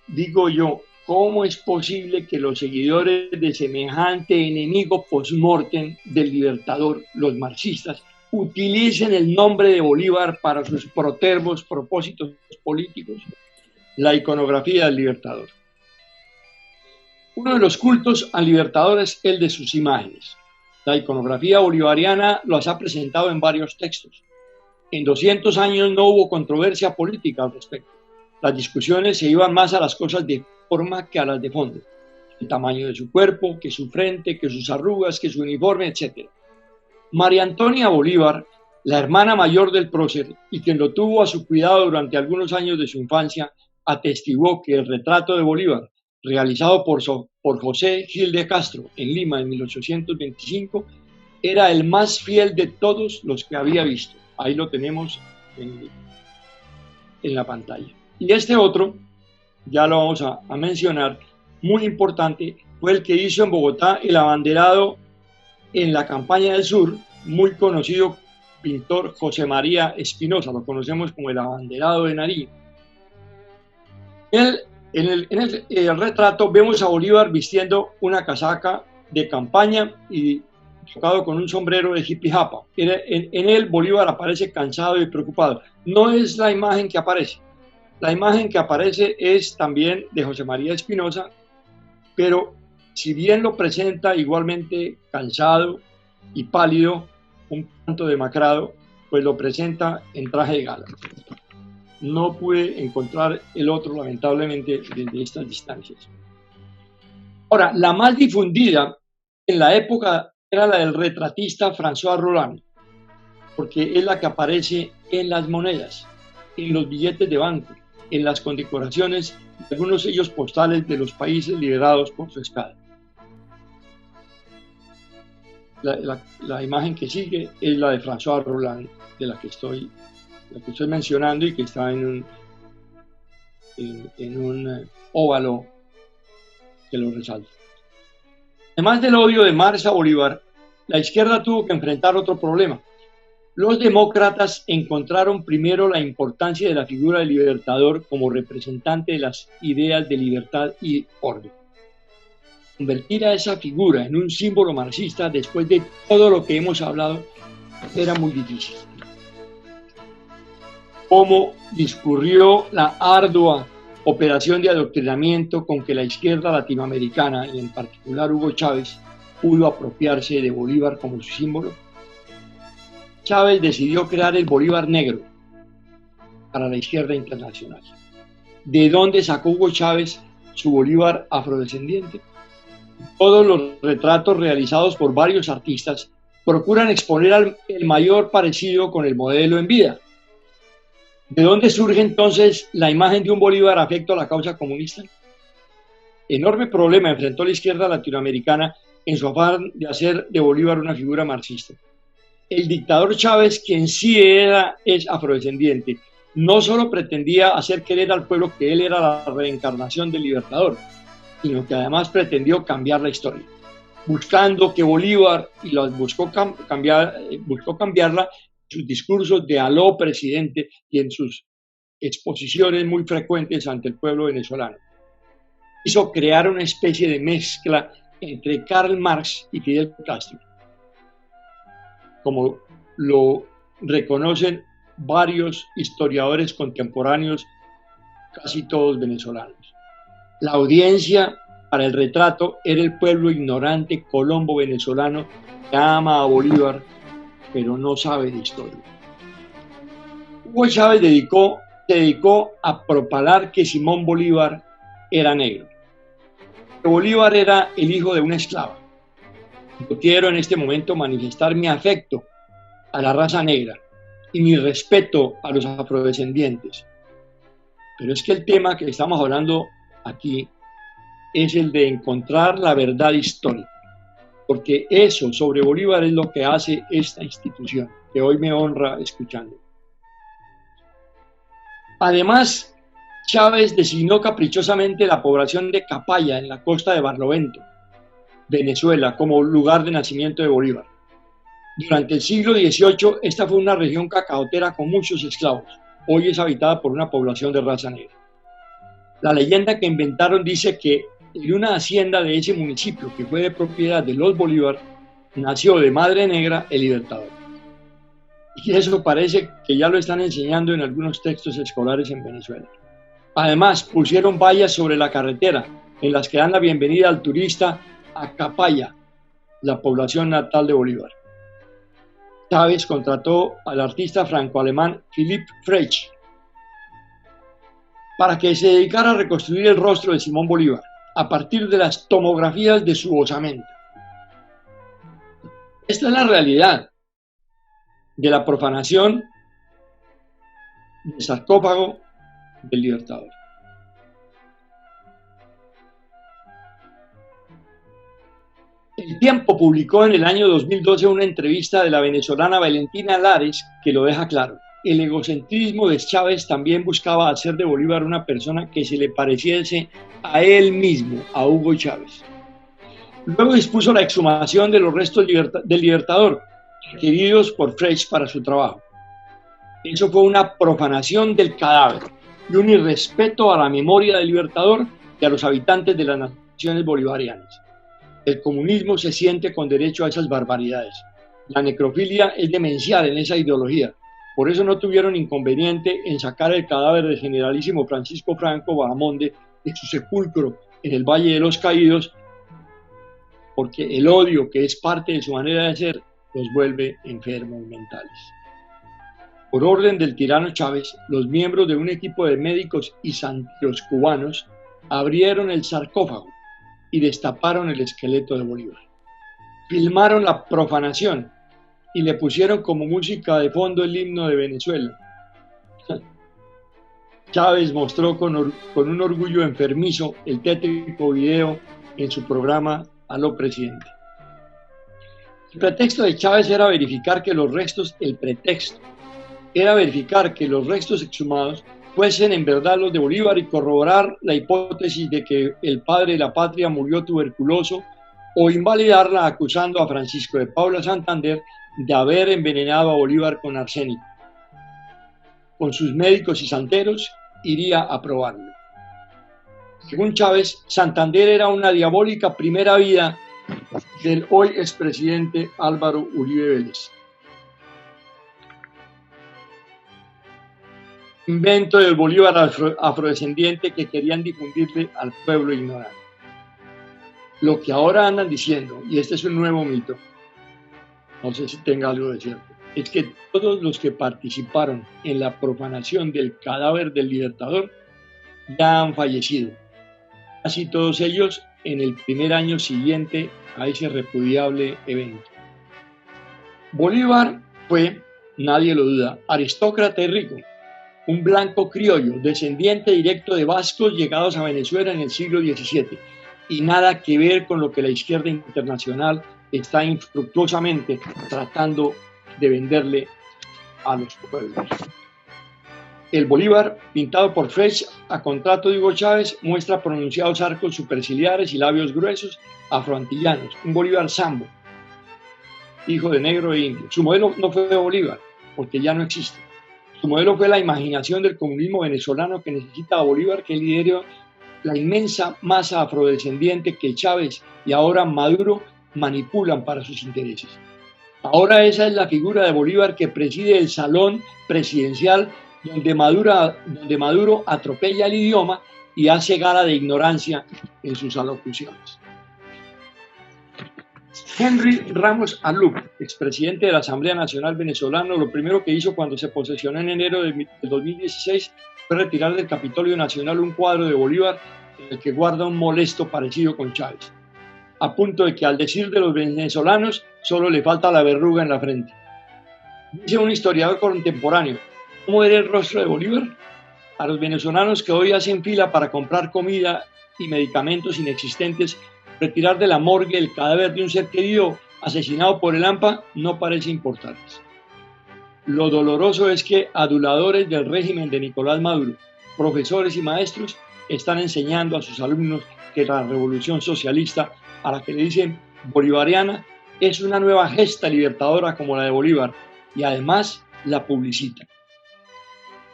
Digo yo, ¿cómo es posible que los seguidores de semejante enemigo post-mortem del Libertador, los marxistas, utilicen el nombre de Bolívar para sus protervos propósitos políticos? La iconografía del Libertador. Uno de los cultos al Libertador es el de sus imágenes. La iconografía bolivariana los ha presentado en varios textos. En 200 años no hubo controversia política al respecto. Las discusiones se iban más a las cosas de forma que a las de fondo. El tamaño de su cuerpo, que su frente, que sus arrugas, que su uniforme, etc. María Antonia Bolívar, la hermana mayor del prócer y quien lo tuvo a su cuidado durante algunos años de su infancia, atestiguó que el retrato de Bolívar, realizado por José Gil de Castro en Lima en 1825, era el más fiel de todos los que había visto. Ahí lo tenemos en la pantalla. Y este otro, ya lo vamos a mencionar, muy importante, fue el que hizo en Bogotá el abanderado en la campaña del sur, muy conocido pintor José María Espinosa, lo conocemos como el abanderado de Nariño. En el retrato vemos a Bolívar vistiendo una casaca de campaña y tocado con un sombrero de hippie japa. En él Bolívar aparece cansado y preocupado. No es la imagen que aparece. La imagen que aparece es también de José María Espinosa, pero si bien lo presenta igualmente cansado y pálido, un tanto demacrado, pues lo presenta en traje de gala. No pude encontrar el otro, lamentablemente, desde estas distancias. Ahora, la más difundida en la época era la del retratista François Roland, porque es la que aparece en las monedas, en los billetes de banco, en las condecoraciones de algunos sellos postales de los países liderados por su espada. La imagen que sigue es la de François Roland, de la que estoy mencionando y que está en un óvalo que lo resalta. Además del odio de Marx a Bolívar, la izquierda tuvo que enfrentar otro problema. Los demócratas encontraron primero la importancia de la figura del Libertador como representante de las ideas de libertad y orden. convertir a esa figura en un símbolo marxista después de todo lo que hemos hablado era muy difícil. Cómo discurrió la ardua operación de adoctrinamiento con que la izquierda latinoamericana, y en particular Hugo Chávez, pudo apropiarse de Bolívar como su símbolo. Chávez decidió crear el Bolívar negro para la izquierda internacional. ¿De dónde sacó Hugo Chávez su Bolívar afrodescendiente? Todos los retratos realizados por varios artistas procuran exponer el mayor parecido con el modelo en vida. ¿De dónde surge entonces la imagen de un Bolívar afecto a la causa comunista? Enorme problema enfrentó la izquierda latinoamericana en su afán de hacer de Bolívar una figura marxista. El dictador Chávez, quien sí es afrodescendiente, no solo pretendía hacer creer al pueblo que él era la reencarnación del Libertador, sino que además pretendió cambiar la historia, buscando que Bolívar, y buscó cambiarla en sus discursos de aló presidente y en sus exposiciones muy frecuentes ante el pueblo venezolano. Hizo crear una especie de mezcla entre Karl Marx y Fidel Castro, como lo reconocen varios historiadores contemporáneos, casi todos venezolanos. La audiencia para el retrato era el pueblo ignorante colombo venezolano que ama a Bolívar, pero no sabe de historia. Hugo Chávez se dedicó a propalar que Simón Bolívar era negro, que Bolívar era el hijo de una esclava. Yo quiero en este momento manifestar mi afecto a la raza negra y mi respeto a los afrodescendientes. Pero es que el tema que estamos hablando aquí es el de encontrar la verdad histórica, porque eso sobre Bolívar es lo que hace esta institución, que hoy me honra escuchando. Además, Chávez designó caprichosamente la población de Capaya, en la costa de Barlovento, Venezuela, como lugar de nacimiento de Bolívar. Durante el siglo XVIII, esta fue una región cacaotera con muchos esclavos. Hoy es habitada por una población de raza negra. La leyenda que inventaron dice que en una hacienda de ese municipio, que fue de propiedad de los Bolívar, nació de madre negra el Libertador. Y eso parece que ya lo están enseñando en algunos textos escolares en Venezuela. Además, pusieron vallas sobre la carretera en las que dan la bienvenida al turista a Capaya, la población natal de Bolívar. Chávez contrató al artista franco-alemán Philipp Frech para que se dedicara a reconstruir el rostro de Simón Bolívar a partir de las tomografías de su osamenta. Esta es la realidad de la profanación del sarcófago del Libertador. El Tiempo publicó en el año 2012 una entrevista de la venezolana Valentina Lares que lo deja claro. El egocentrismo de Chávez también buscaba hacer de Bolívar una persona que se le pareciese a él mismo, a Hugo Chávez. Luego dispuso la exhumación de los restos del Libertador, requeridos por Frech para su trabajo. Eso fue una profanación del cadáver y un irrespeto a la memoria del Libertador y a los habitantes de las naciones bolivarianas. El comunismo se siente con derecho a esas barbaridades. La necrofilia es demencial en esa ideología. Por eso no tuvieron inconveniente en sacar el cadáver del generalísimo Francisco Franco Bahamonde de su sepulcro en el Valle de los Caídos, porque el odio, que es parte de su manera de ser, los vuelve enfermos mentales. Por orden del tirano Chávez, los miembros de un equipo de médicos y santeros cubanos abrieron el sarcófago y destaparon el esqueleto de Bolívar. Filmaron la profanación y le pusieron como música de fondo el himno de Venezuela. Chávez mostró con un orgullo enfermizo el tétrico video en su programa Aló Presidente. El pretexto de Chávez era verificar que los restos exhumados fuesen en verdad los de Bolívar y corroborar la hipótesis de que el padre de la patria murió tuberculoso o invalidarla acusando a Francisco de Paula Santander de haber envenenado a Bolívar con arsénico. Con sus médicos y santeros iría a probarlo. Según Chávez, Santander era una diabólica primera vida del hoy expresidente Álvaro Uribe Vélez. Invento del Bolívar afrodescendiente que querían difundirle al pueblo ignorante. Lo que ahora andan diciendo, y este es un nuevo mito, no sé si tenga algo de cierto, es que todos los que participaron en la profanación del cadáver del Libertador ya han fallecido. Casi todos ellos en el primer año siguiente a ese repudiable evento. Bolívar fue, nadie lo duda, aristócrata y rico, un blanco criollo, descendiente directo de vascos llegados a Venezuela en el siglo XVII, y nada que ver con lo que la izquierda internacional está infructuosamente tratando de venderle a los pueblos. El Bolívar, pintado por Frech a contrato de Hugo Chávez, muestra pronunciados arcos superciliares y labios gruesos afroantillanos, un Bolívar sambo, hijo de negro e indio. Su modelo no fue Bolívar, porque ya no existe. Su modelo fue la imaginación del comunismo venezolano que necesita a Bolívar que lidere la inmensa masa afrodescendiente que Chávez y ahora Maduro manipulan para sus intereses. Ahora esa es la figura de Bolívar que preside el salón presidencial donde Maduro atropella el idioma y hace gala de ignorancia en sus alocuciones. Henry Ramos Alup, expresidente de la Asamblea Nacional Venezolana, lo primero que hizo cuando se posesionó en enero de 2016 fue retirar del Capitolio Nacional un cuadro de Bolívar en el que guarda un molesto parecido con Chávez, a punto de que al decir de los venezolanos solo le falta la verruga en la frente. Dice un historiador contemporáneo, ¿cómo era el rostro de Bolívar? A los venezolanos que hoy hacen fila para comprar comida y medicamentos inexistentes, retirar de la morgue el cadáver de un ser querido asesinado por el AMPA no parece importarles. Lo doloroso es que aduladores del régimen de Nicolás Maduro, profesores y maestros, están enseñando a sus alumnos que la revolución socialista, a la que le dicen bolivariana, es una nueva gesta libertadora como la de Bolívar y además la publicita.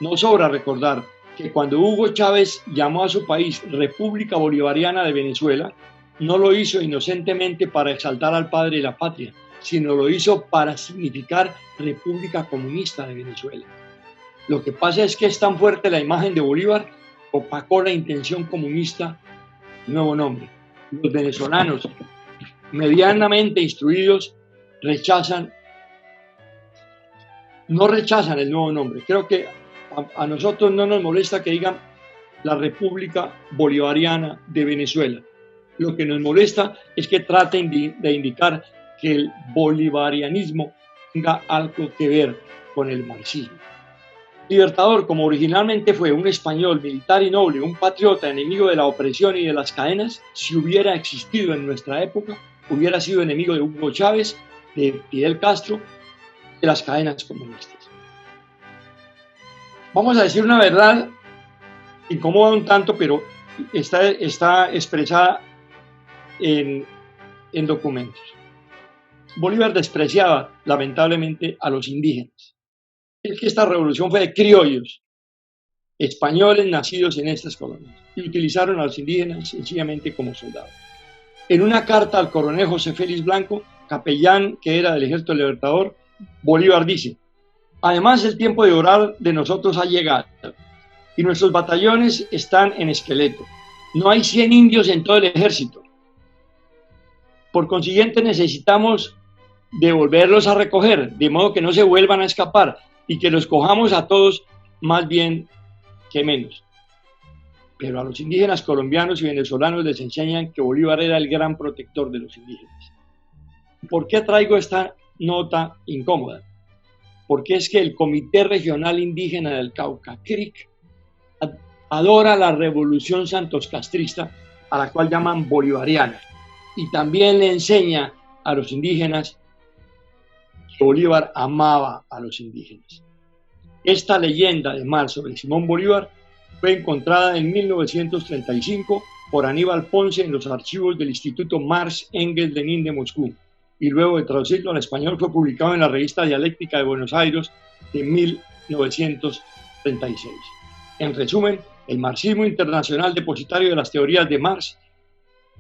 No sobra recordar que cuando Hugo Chávez llamó a su país República Bolivariana de Venezuela, no lo hizo inocentemente para exaltar al padre de la patria, sino lo hizo para significar República Comunista de Venezuela. Lo que pasa es que es tan fuerte la imagen de Bolívar, opacó la intención comunista del nuevo nombre. Los venezolanos, medianamente instruidos, no rechazan el nuevo nombre. Creo que a nosotros no nos molesta que digan la República Bolivariana de Venezuela. Lo que nos molesta es que traten de indicar que el bolivarianismo tenga algo que ver con el marxismo. Libertador, como originalmente fue un español militar y noble, un patriota enemigo de la opresión y de las cadenas, si hubiera existido en nuestra época, hubiera sido enemigo de Hugo Chávez, de Fidel Castro, de las cadenas comunistas. Vamos a decir una verdad, incomoda un tanto, pero está expresada en documentos. Bolívar despreciaba lamentablemente a los indígenas. Es que esta revolución fue de criollos, españoles nacidos en estas colonias, y utilizaron a los indígenas sencillamente como soldados. En una carta al coronel José Félix Blanco, capellán que era del Ejército Libertador, Bolívar dice: además el tiempo de orar de nosotros ha llegado y nuestros batallones están en esqueleto. No hay 100 indios en todo el ejército. Por consiguiente necesitamos devolverlos a recoger, de modo que no se vuelvan a escapar y que los cojamos a todos más bien que menos. Pero a los indígenas colombianos y venezolanos les enseñan que Bolívar era el gran protector de los indígenas. ¿Por qué traigo esta nota incómoda? Porque es que el Comité Regional Indígena del Cauca, CRIC, adora la revolución santoscastrista, a la cual llaman bolivariana, y también le enseña a los indígenas que Bolívar amaba a los indígenas. Esta leyenda, además, sobre Simón Bolívar fue encontrada en 1935 por Aníbal Ponce en los archivos del Instituto Marx Engels Lenin de Moscú, y luego de traducirlo al español fue publicado en la revista Dialéctica de Buenos Aires en 1936. En resumen, El marxismo internacional, depositario de las teorías de Marx,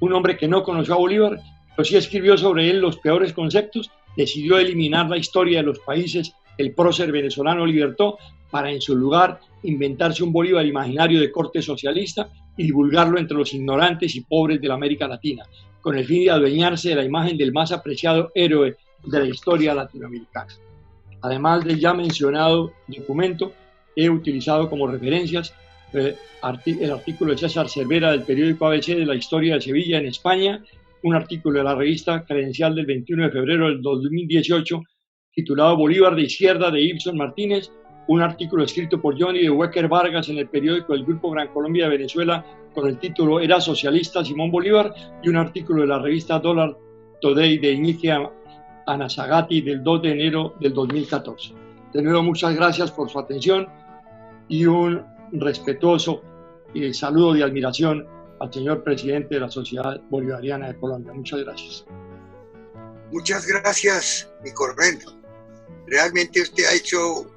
un hombre que no conoció a Bolívar, pero sí escribió sobre él los peores conceptos, decidió eliminar la historia de los países que el prócer venezolano libertó para en su lugar inventarse un Bolívar imaginario de corte socialista y divulgarlo entre los ignorantes y pobres de la América Latina, con el fin de adueñarse de la imagen del más apreciado héroe de la historia latinoamericana. Además del ya mencionado documento, he utilizado como referencias el artículo de César Cervera del periódico ABC de la historia de Sevilla en España, un artículo de la revista Credencial del 21 de febrero del 2018 titulado Bolívar de Izquierda de Ibson Martínez, un artículo escrito por Johnny de Wecker Vargas en el periódico del Grupo Gran Colombia de Venezuela con el título ¿Era socialista Simón Bolívar? Y un artículo de la revista Dollar Today de Inicia Anasagati del 2 de enero del 2014. De nuevo, muchas gracias por su atención y un respetuoso saludo de admiración al señor presidente de la Sociedad Bolivariana de Colombia. Muchas gracias. Muchas gracias, mi coronel. Realmente usted ha hecho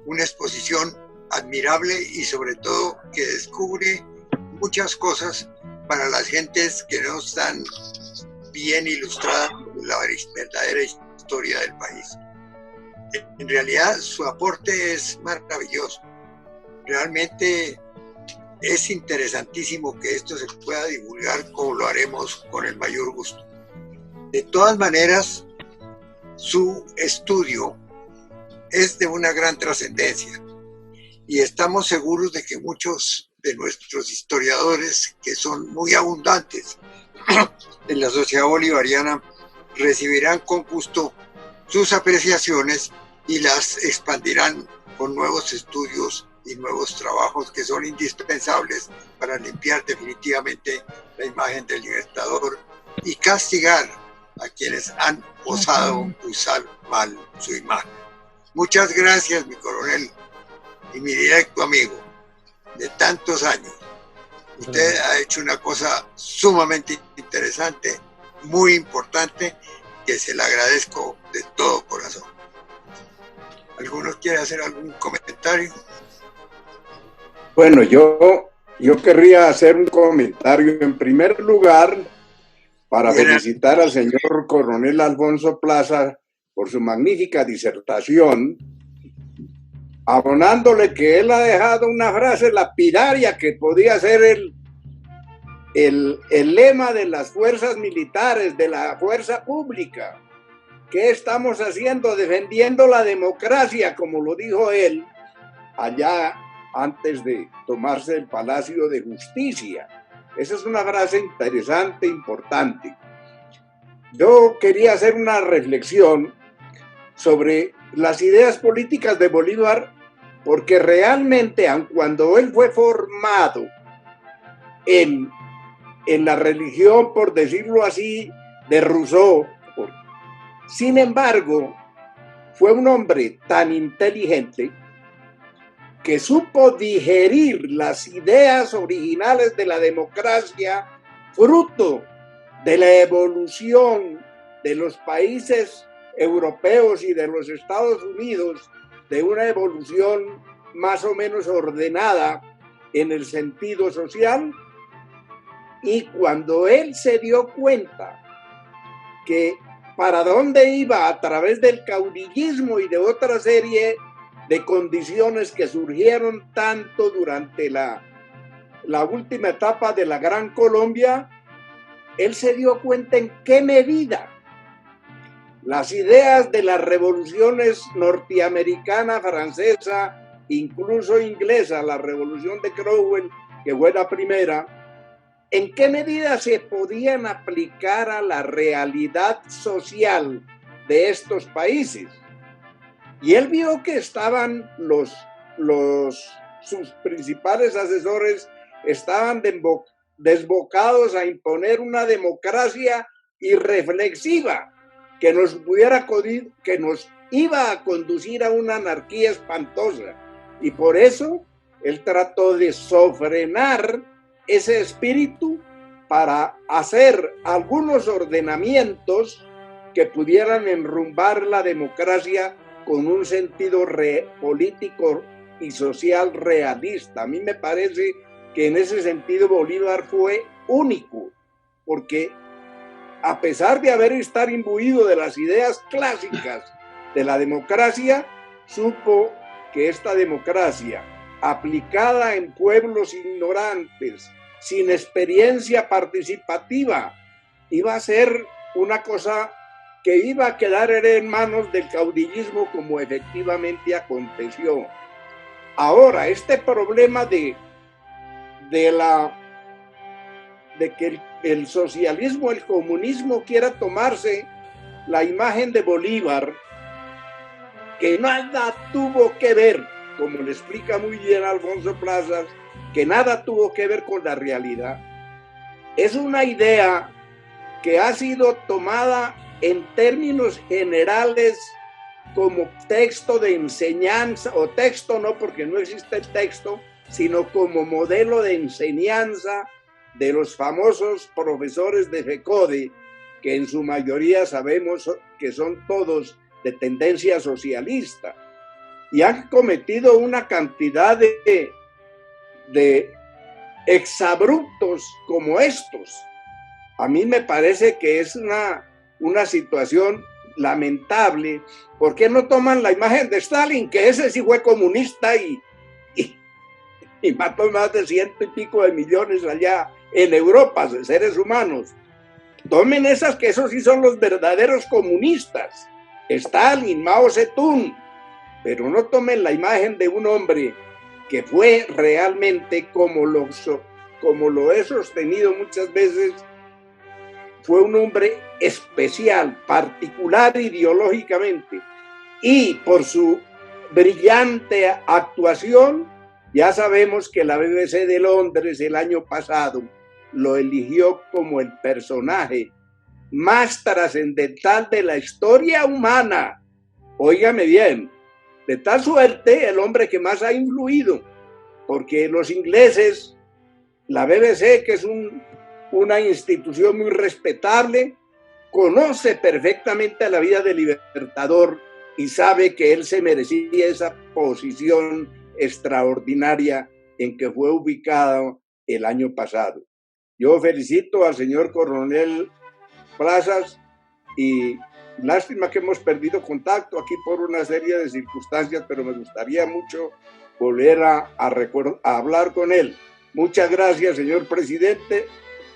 una exposición admirable y sobre todo que descubre muchas cosas para las gentes que no están bien ilustradas en la verdadera historia del país. En realidad su aporte es maravilloso. Realmente es interesantísimo que esto se pueda divulgar como lo haremos con el mayor gusto. De todas maneras, su estudio es de una gran trascendencia y estamos seguros de que muchos de nuestros historiadores, que son muy abundantes en la Sociedad Bolivariana, recibirán con gusto sus apreciaciones y las expandirán con nuevos estudios y nuevos trabajos que son indispensables para limpiar definitivamente la imagen del libertador y castigar a quienes han osado usar mal su imagen. Muchas gracias, mi coronel y mi directo amigo de tantos años. Usted ha hecho una cosa sumamente interesante, muy importante, que se le agradezco de todo corazón. ¿Alguno quiere hacer algún comentario? Bueno, yo querría hacer un comentario en primer lugar para felicitar al señor coronel Alfonso Plaza por su magnífica disertación, abonándole que él ha dejado una frase lapidaria que podía ser el lema de las fuerzas militares, de la fuerza pública. ¿Qué estamos haciendo? Defendiendo la democracia, como lo dijo él allá antes de tomarse el Palacio de Justicia. Esa es una frase interesante, importante. Yo quería hacer una reflexión sobre las ideas políticas de Bolívar, porque realmente, aun cuando él fue formado en la religión, por decirlo así, de Rousseau, sin embargo, fue un hombre tan inteligente que supo digerir las ideas originales de la democracia, fruto de la evolución de los países europeos y de los Estados Unidos, de una evolución más o menos ordenada en el sentido social. Y cuando él se dio cuenta que para dónde iba a través del caudillismo y de otra serie de condiciones que surgieron tanto durante la última etapa de la Gran Colombia, él se dio cuenta en qué medida las ideas de las revoluciones norteamericana, francesa, incluso inglesa, la revolución de Cromwell, que fue la primera, en qué medida se podían aplicar a la realidad social de estos países. Y él vio que estaban sus principales asesores estaban desbocados a imponer una democracia irreflexiva que nos iba a conducir a una anarquía espantosa. Y por eso él trató de sofrenar ese espíritu para hacer algunos ordenamientos que pudieran enrumbar la democracia con un sentido político y social realista. A mí me parece que en ese sentido Bolívar fue único, porque a pesar de estar imbuido de las ideas clásicas de la democracia, supo que esta democracia, aplicada en pueblos ignorantes, sin experiencia participativa, iba a ser una cosa que iba a quedar en manos del caudillismo, como efectivamente aconteció. Ahora, este problema de que el socialismo, el comunismo quiera tomarse la imagen de Bolívar, que nada tuvo que ver, como le explica muy bien Alfonso Plazas, que nada tuvo que ver con la realidad, es una idea que ha sido tomada en términos generales como texto de enseñanza, o texto no, porque no existe el texto, sino como modelo de enseñanza de los famosos profesores de FECODE, que en su mayoría sabemos que son todos de tendencia socialista, y han cometido una cantidad de exabruptos como estos. A mí me parece que es una situación lamentable. ¿Por qué no toman la imagen de Stalin, que ese sí fue comunista y mató más de 100 y pico de millones allá en Europa de seres humanos? Tomen esas, que esos sí son los verdaderos comunistas, Stalin, Mao Zedong, pero no tomen la imagen de un hombre que fue realmente, como lo he sostenido muchas veces, fue un hombre especial, particular ideológicamente, y por su brillante actuación, ya sabemos que la BBC de Londres el año pasado lo eligió como el personaje más trascendental de la historia humana. Óigame bien, de tal suerte el hombre que más ha influido, porque los ingleses, la BBC, que es una institución muy respetable, conoce perfectamente la vida del Libertador y sabe que él se merecía esa posición extraordinaria en que fue ubicado el año pasado. Yo felicito al señor coronel Plazas, y lástima que hemos perdido contacto aquí por una serie de circunstancias, pero me gustaría mucho volver a hablar con él. Muchas gracias, señor presidente,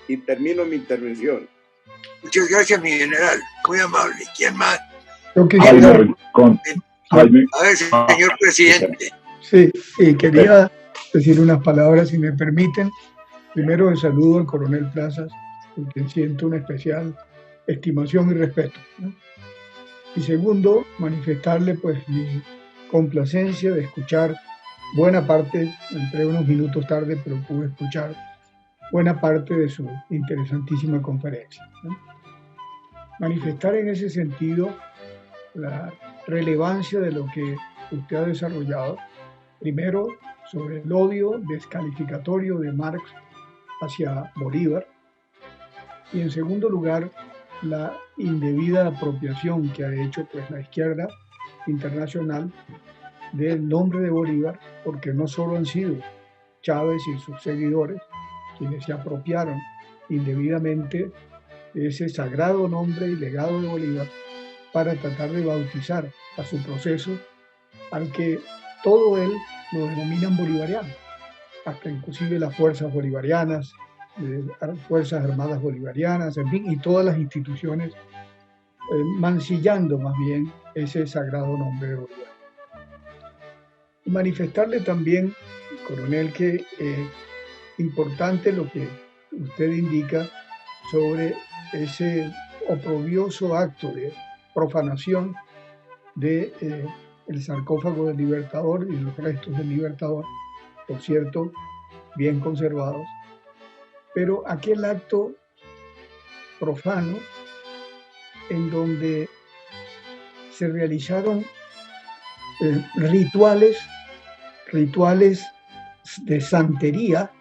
y termino mi intervención. Muchas gracias, mi general, muy amable. ¿Quién más? Yo quisiera... Jaime. A ver, señor presidente. Sí, quería decir unas palabras, si me permiten. Primero, el saludo al coronel Plazas, porque siento una especial estimación y respeto, ¿no? Y segundo, manifestarle pues mi complacencia de escuchar buena parte, entré unos minutos tarde, pero pude escuchar buena parte de su interesantísima conferencia, ¿no? Manifestar en ese sentido la relevancia de lo que usted ha desarrollado, primero sobre el odio descalificatorio de Marx hacia Bolívar, y en segundo lugar la indebida apropiación que ha hecho pues la izquierda internacional del nombre de Bolívar, porque no solo han sido Chávez y sus seguidores quienes se apropiaron indebidamente de ese sagrado nombre y legado de Bolívar para tratar de bautizar a su proceso, al que todo él lo denominan bolivariano, hasta inclusive las fuerzas bolivarianas, Fuerzas Armadas Bolivarianas, en fin, y todas las instituciones, mancillando más bien ese sagrado nombre de Bolívar. Manifestarle también, coronel, que importante lo que usted indica sobre ese oprobioso acto de profanación de el sarcófago del Libertador y los restos del Libertador, por cierto, bien conservados. Pero aquel acto profano en donde se realizaron rituales de santería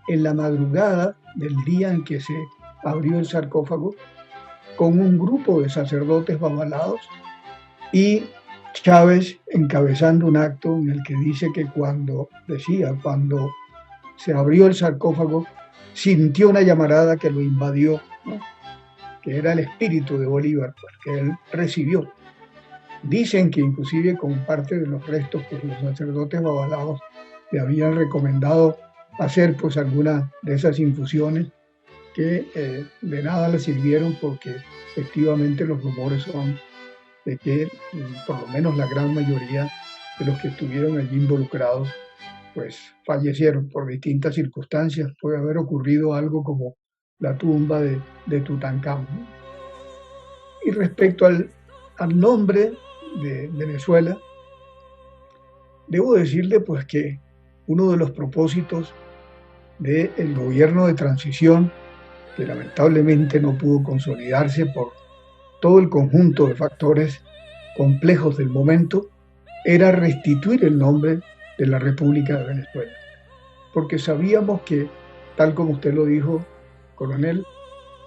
en la madrugada del día en que se abrió el sarcófago, con un grupo de sacerdotes babalados, y Chávez encabezando un acto en el que dice que cuando se abrió el sarcófago, sintió una llamarada que lo invadió, ¿no? Que era el espíritu de Bolívar, pues, que él recibió. Dicen que inclusive con parte de los restos, pues los sacerdotes babalaos le habían recomendado hacer pues alguna de esas infusiones que de nada le sirvieron, porque efectivamente los rumores son de que por lo menos la gran mayoría de los que estuvieron allí involucrados pues fallecieron por distintas circunstancias. Puede haber ocurrido algo como la tumba de Tutankamón. Y respecto al nombre de Venezuela, debo decirle pues que uno de los propósitos del gobierno de transición, que lamentablemente no pudo consolidarse por todo el conjunto de factores complejos del momento, era restituir el nombre de la República de Venezuela. Porque sabíamos que, tal como usted lo dijo, coronel,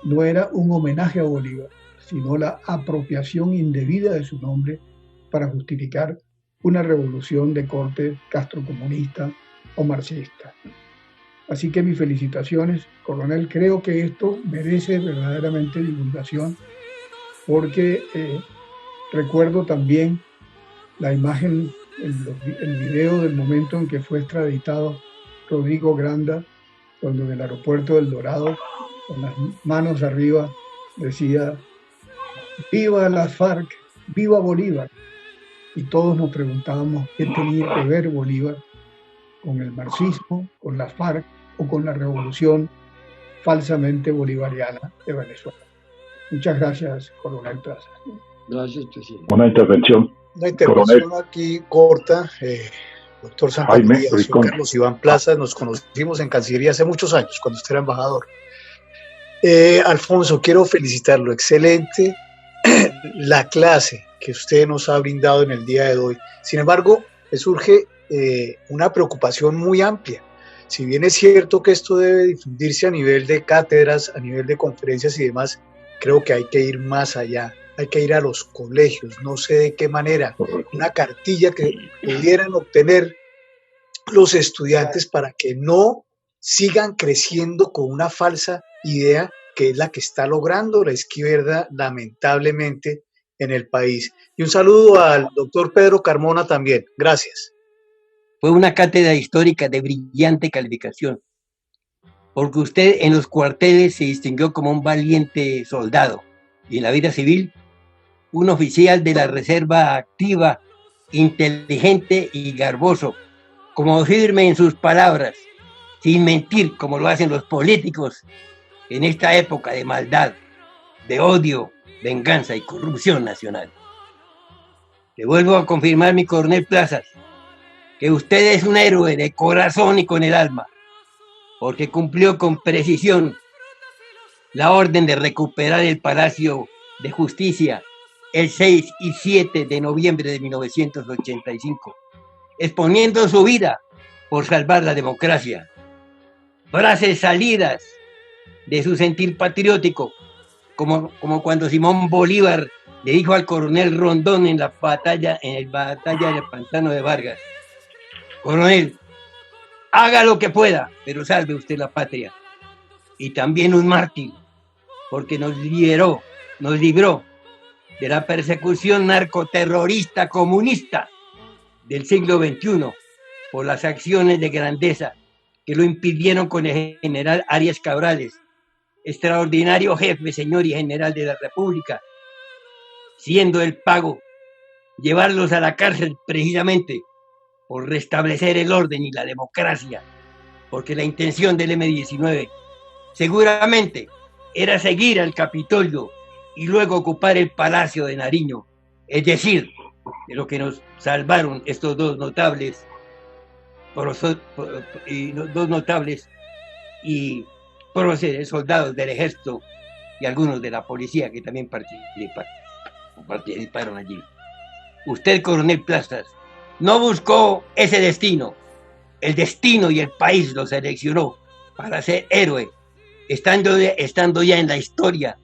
no era un homenaje a Bolívar, sino la apropiación indebida de su nombre para justificar una revolución de corte castrocomunista o marxista. Así que mis felicitaciones, coronel. Creo que esto merece verdaderamente divulgación, porque recuerdo también la imagen, el video del momento en que fue extraditado Rodrigo Granda, cuando en el aeropuerto del Dorado, con las manos arriba, decía: ¡viva las FARC! ¡Viva Bolívar! Y todos nos preguntábamos qué tenía que ver Bolívar con el marxismo, con las FARC o con la revolución falsamente bolivariana de Venezuela. Muchas gracias, coronel Plazas. Gracias, presidente. Una intervención aquí corta. Doctor Santamaría, soy Carlos Iván Plazas, nos conocimos en Cancillería hace muchos años, cuando usted era embajador. Alfonso, quiero felicitarlo, excelente la clase que usted nos ha brindado en el día de hoy. Sin embargo, me surge una preocupación muy amplia. Si bien es cierto que esto debe difundirse a nivel de cátedras, a nivel de conferencias y demás, creo que hay que ir más allá, hay que ir a los colegios, no sé de qué manera, una cartilla que pudieran obtener los estudiantes para que no sigan creciendo con una falsa idea que es la que está logrando la izquierda lamentablemente en el país. Y un saludo al doctor Pedro Carmona también. Gracias. Fue una cátedra histórica de brillante calificación, porque usted en los cuarteles se distinguió como un valiente soldado y en la vida civil un oficial de la reserva activa, inteligente y garboso, como firme en sus palabras, sin mentir como lo hacen los políticos en esta época de maldad, de odio, venganza y corrupción nacional. Le vuelvo a confirmar, mi coronel Plazas, que usted es un héroe de corazón y con el alma, porque cumplió con precisión la orden de recuperar el Palacio de Justicia el 6 y 7 de noviembre de 1985, exponiendo su vida por salvar la democracia. Frases salidas de su sentir patriótico, como cuando Simón Bolívar le dijo al coronel Rondón en la batalla del Pantano de Vargas: coronel, haga lo que pueda, pero salve usted la patria. Y también un mártir, porque nos libró de la persecución narcoterrorista comunista del siglo XXI por las acciones de grandeza que lo impidieron con el general Arias Cabrales, extraordinario jefe, señor y general de la República, siendo el pago llevarlos a la cárcel precisamente por restablecer el orden y la democracia, porque la intención del M-19 seguramente era seguir al Capitolio y luego ocupar el Palacio de Nariño, es decir, de lo que nos salvaron estos dos notables y próceres soldados del ejército y algunos de la policía que también participaron allí. Usted, coronel Plazas, no buscó ese destino. El destino y el país lo seleccionó para ser héroe, estando ya en la historia,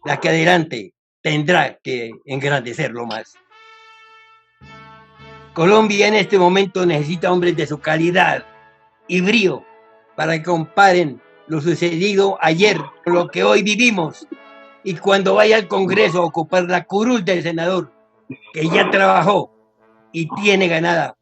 la que adelante tendrá que engrandecerlo más. Colombia en este momento necesita hombres de su calidad y brío para que comparen lo sucedido ayer con lo que hoy vivimos, y cuando vaya al Congreso a ocupar la curul del senador, que ya trabajó y tiene ganada,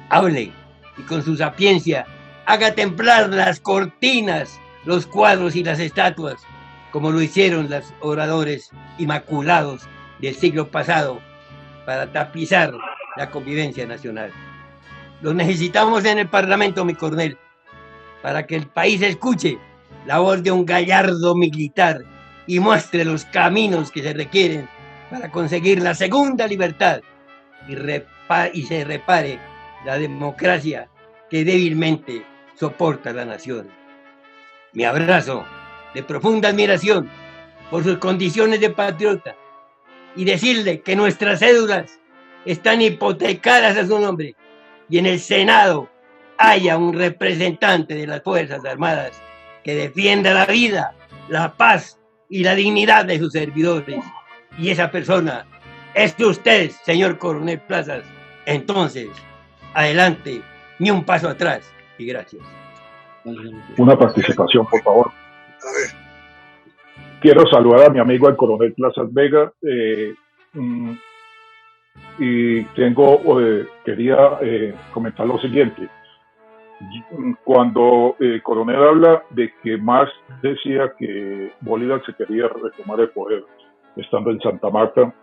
hable y con su sapiencia haga templar las cortinas, los cuadros y las estatuas, como lo hicieron los oradores inmaculados del siglo pasado para tapizar la convivencia nacional. Lo necesitamos en el Parlamento, mi coronel, para que el país escuche la voz de un gallardo militar y muestre los caminos que se requieren para conseguir la segunda libertad y se repare la democracia que débilmente soporta la nación. Mi abrazo de profunda admiración por sus condiciones de patriota, y decirle que nuestras cédulas están hipotecadas a su nombre, y en el Senado haya un representante de las Fuerzas Armadas que defienda la vida, la paz y la dignidad de sus servidores. Y esa persona es usted, señor coronel Plazas. Entonces, adelante, ni un paso atrás, y gracias. Una participación, por favor. A ver. Quiero saludar a mi amigo el coronel Plazas Vega, y quería comentar lo siguiente. Cuando el coronel habla de que Marx decía que Bolívar se quería retomar el poder estando en Santa Marta,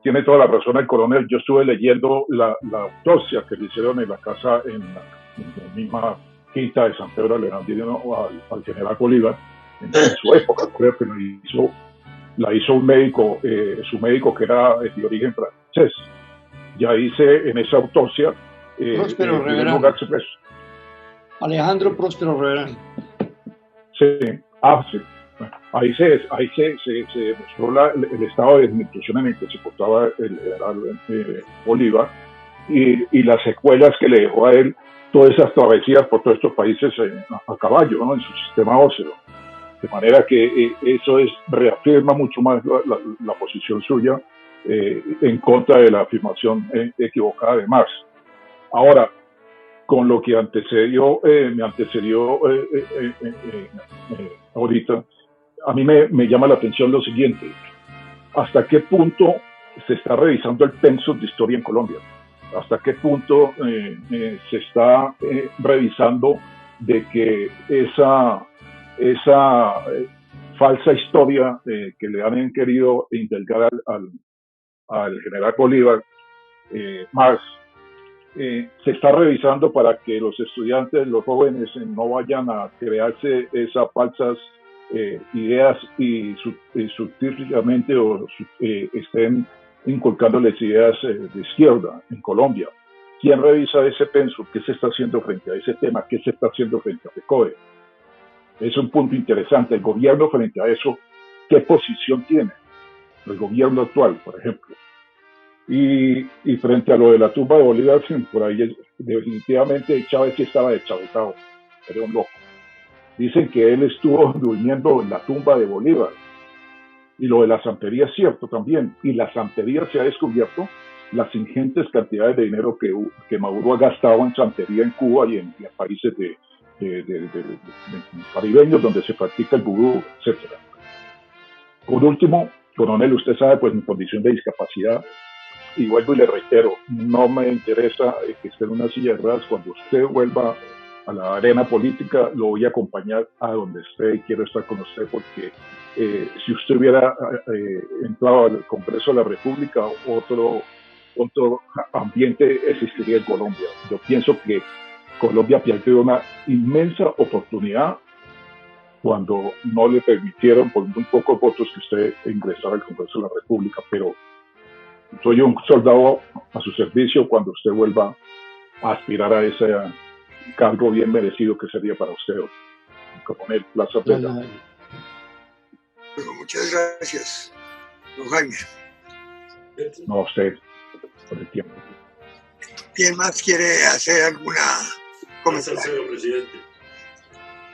tiene toda la razón el coronel. Yo estuve leyendo la autopsia que le hicieron en la casa, en la misma quinta de San Pedro Alejandrino al general Bolívar en su época. Creo que la hizo un médico, su médico que era de origen francés. Ya hice en esa autopsia Próspero Reverán. Alejandro Próspero Reverán. Sí, sí. Ahí se demostró el estado de desnutrición en el que se portaba el general Bolívar y las secuelas que le dejó a él todas esas travesías por todos estos países a caballo, ¿no? En su sistema óseo. De manera que eso reafirma mucho más la posición suya en contra de la afirmación equivocada de Marx. Ahora, con lo que me antecedió ahorita, a mí me llama la atención lo siguiente: ¿hasta qué punto se está revisando el pensum de historia en Colombia? ¿Hasta qué punto se está revisando de que esa falsa historia que le han querido inculcar al general Bolívar, Marx, se está revisando para que los estudiantes, los jóvenes, no vayan a crearse esas falsas ideas y sutilmente estén inculcándoles ideas de izquierda en Colombia? ¿Quién revisa ese pensum? ¿Qué se está haciendo frente a ese tema? ¿Qué se está haciendo frente a FECODE? Es un punto interesante. El gobierno frente a eso, ¿qué posición tiene? El gobierno actual, por ejemplo. Y frente a lo de la tumba de Bolívar, por ahí definitivamente Chávez sí estaba deschavetado, era un loco. Dicen que él estuvo durmiendo en la tumba de Bolívar. Y lo de la santería es cierto también. Y la santería se ha descubierto las ingentes cantidades de dinero que Maduro ha gastado en santería en Cuba y en países de caribeños donde se practica el vudú, etc. Por último, coronel, usted sabe, pues mi condición de discapacidad, y vuelvo y le reitero, no me interesa que esté en una silla de ruedas. Cuando usted vuelva a la arena política, lo voy a acompañar a donde esté y quiero estar con usted, porque si usted hubiera entrado al Congreso de la República, otro ambiente existiría en Colombia. Yo pienso que Colombia perdió una inmensa oportunidad cuando no le permitieron, por muy pocos votos, que usted ingresara al Congreso de la República. Pero soy un soldado a su servicio cuando usted vuelva a aspirar a ese cargo bien merecido que sería para usted, coronel Plazas Vega. Bueno, muchas gracias, don Jaime. No, a usted, por el tiempo. ¿Quién más quiere hacer alguna comentario? Señor presidente.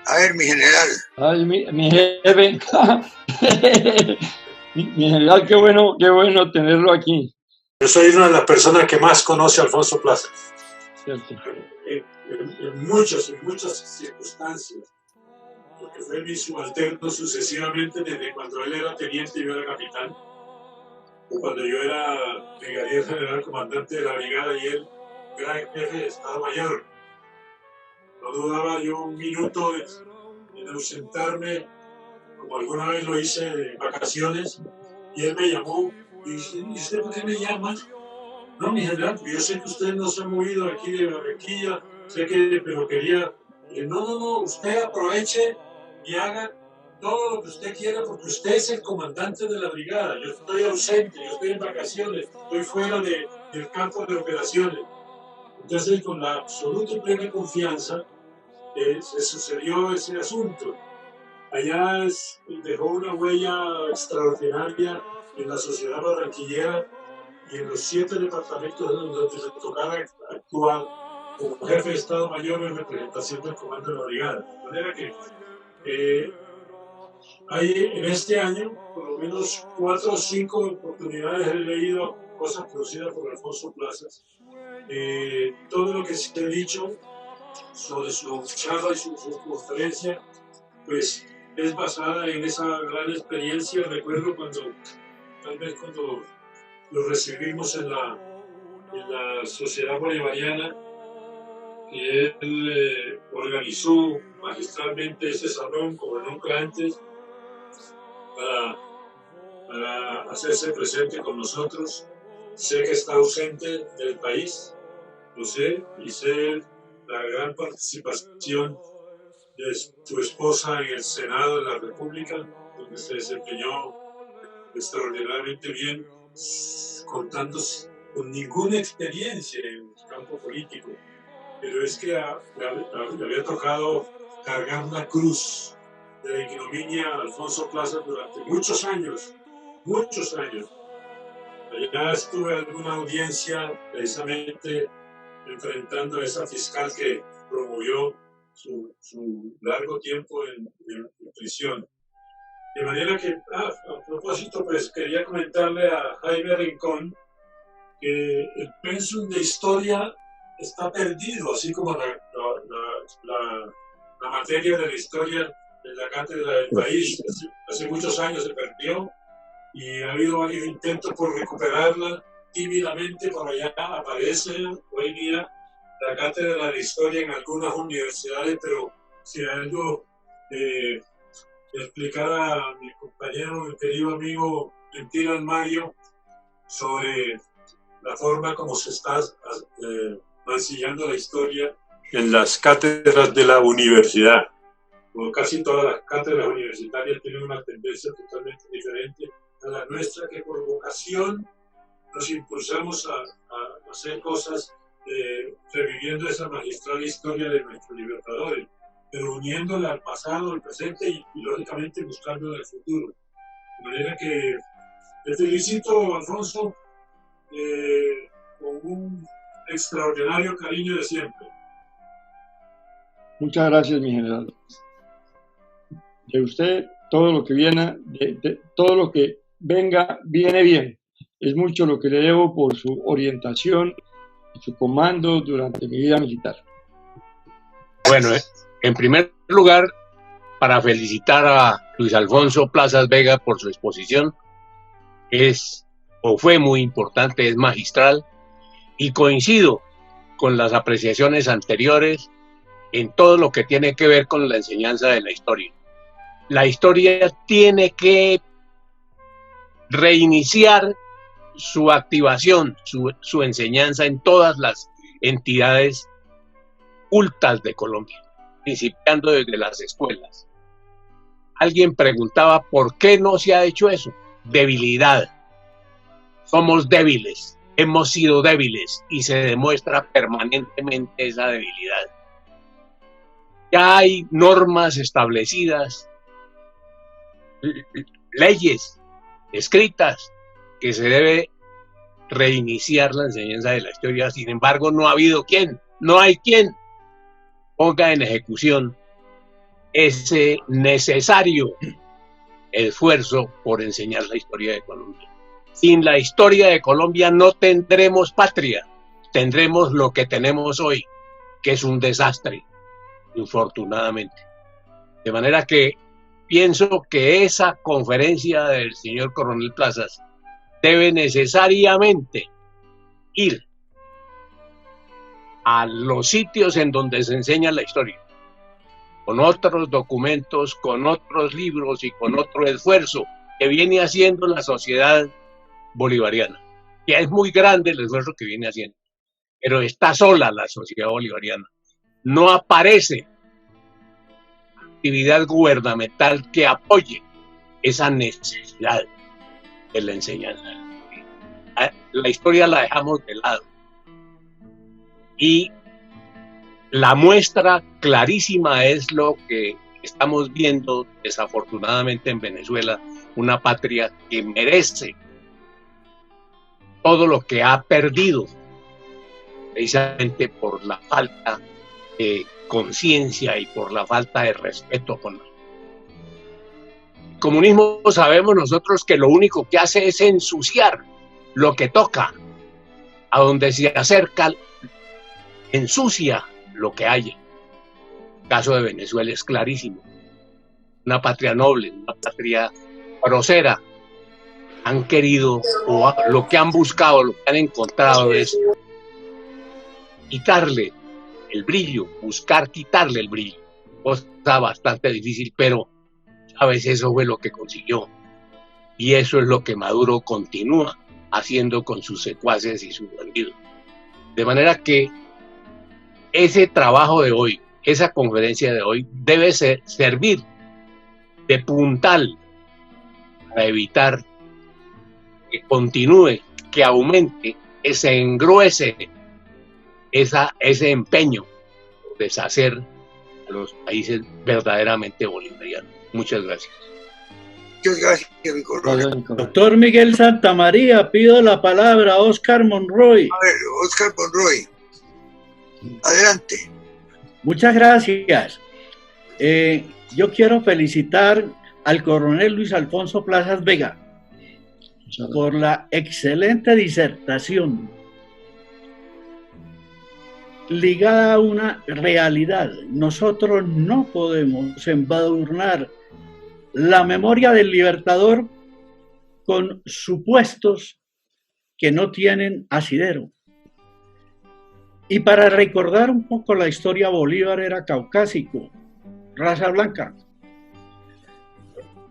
A ver, mi general. Ay, mi jefe. Mi general, qué bueno tenerlo aquí. Yo soy una de las personas que más conoce a Alfonso Plazas. Cierto. en muchas circunstancias, porque fue mi subalterno sucesivamente desde cuando él era teniente y yo era capitán, o cuando yo era brigadier general comandante de la brigada y él era jefe de Estado Mayor. No dudaba yo un minuto en ausentarme, como alguna vez lo hice en vacaciones, y él me llamó y dice: ¿y usted por qué me llama? No, mi general, yo sé que usted no se ha movido aquí de Barranquilla, sé que, pero quería... No, usted aproveche y haga todo lo que usted quiera, porque usted es el comandante de la brigada. Yo estoy ausente, yo estoy en vacaciones, estoy fuera del campo de operaciones. Entonces, con la absoluta y plena confianza, se sucedió ese asunto. Allá dejó una huella extraordinaria en la sociedad barranquillera y en los 7 departamentos donde le tocaba actuar como jefe de Estado Mayor en representación del comando de la brigada. De manera que hay en este año por lo menos 4 o 5 oportunidades he leído cosas producidas por Alfonso Plazas. Todo lo que se ha dicho sobre su charla y su conferencia, pues es basada en esa gran experiencia. Recuerdo tal vez cuando lo recibimos en la Sociedad Bolivariana, que él organizó magistralmente ese salón como nunca antes para hacerse presente con nosotros. Sé que está ausente del país, lo sé, y sé la gran participación de su esposa en el Senado de la República, donde se desempeñó extraordinariamente bien, contando con ninguna experiencia en el campo político, pero es que le había tocado cargar la cruz de la ignominia a Alfonso Plazas durante muchos años. Allá estuve en alguna audiencia precisamente enfrentando a esa fiscal que promovió su largo tiempo en prisión. De manera que, a propósito, pues quería comentarle a Jaime Rincón que el pensum de historia está perdido, así como la materia de la historia en la cátedra del país. Hace muchos años se perdió y ha habido varios intentos por recuperarla. Tímidamente por allá aparece hoy día la cátedra de historia en algunas universidades, pero si algo explicar a mi compañero, mi querido amigo Gentil Mario, sobre la forma como se está mancillando la historia en las cátedras de la universidad. Como casi todas las cátedras universitarias tienen una tendencia totalmente diferente a la nuestra, que por vocación nos impulsamos a hacer cosas reviviendo esa magistral historia de nuestros libertadores, pero uniéndola al pasado, al presente y lógicamente buscando el futuro. De manera que te felicito, Alfonso, con un extraordinario cariño de siempre. Muchas gracias, mi general. De usted, todo lo que viene, todo lo que venga, viene bien. Es mucho lo que le debo por su orientación y su comando durante mi vida militar. Bueno, en primer lugar, para felicitar a Luis Alfonso Plazas Vega por su exposición, fue muy importante, es magistral, y coincido con las apreciaciones anteriores en todo lo que tiene que ver con la enseñanza de la historia. La historia tiene que reiniciar su activación, su enseñanza en todas las entidades cultas de Colombia, principiando desde las escuelas. Alguien preguntaba por qué no se ha hecho eso. Debilidad. Somos débiles, hemos sido débiles y se demuestra permanentemente esa debilidad. Ya hay normas establecidas, leyes escritas, que se debe reiniciar la enseñanza de la historia. Sin embargo, no hay quien ponga en ejecución ese necesario esfuerzo por enseñar la historia de Colombia. Sin la historia de Colombia no tendremos patria, tendremos lo que tenemos hoy, que es un desastre, infortunadamente. De manera que pienso que esa conferencia del señor Coronel Plazas debe necesariamente ir a los sitios en donde se enseña la historia, con otros documentos, con otros libros y con otro esfuerzo que viene haciendo la sociedad bolivariana, que es muy grande el esfuerzo que viene haciendo, pero está sola la sociedad bolivariana. No aparece actividad gubernamental que apoye esa necesidad de la enseñanza. La historia la dejamos de lado. Y la muestra clarísima es lo que estamos viendo desafortunadamente en Venezuela, una patria que merece todo lo que ha perdido precisamente por la falta de conciencia y por la falta de respeto con el comunismo. Sabemos nosotros que lo único que hace es ensuciar lo que toca, a donde se acerca, ensucia lo que haya. El caso de Venezuela es clarísimo. Una patria noble, una patria grosera, han querido, o lo que han buscado, lo que han encontrado es quitarle el brillo, buscar quitarle el brillo. Cosa bastante difícil, pero a veces eso fue lo que consiguió. Y eso es lo que Maduro continúa haciendo con sus secuaces y sus bandidos. De manera que ese trabajo de hoy, esa conferencia de hoy, debe servir de puntal para evitar que continúe, que aumente, que se engruese ese empeño por deshacer a los países verdaderamente bolivarianos. Muchas gracias. Muchas gracias, mi coronel. Doctor Miguel Santamaría, pido la palabra a Oscar Monroy. A ver, Oscar Monroy, adelante. Muchas gracias. Yo quiero felicitar al coronel Luis Alfonso Plazas Vega por la excelente disertación ligada a una realidad. Nosotros no podemos embadurnar la memoria del Libertador con supuestos que no tienen asidero. Y para recordar un poco la historia, Bolívar era caucásico, raza blanca.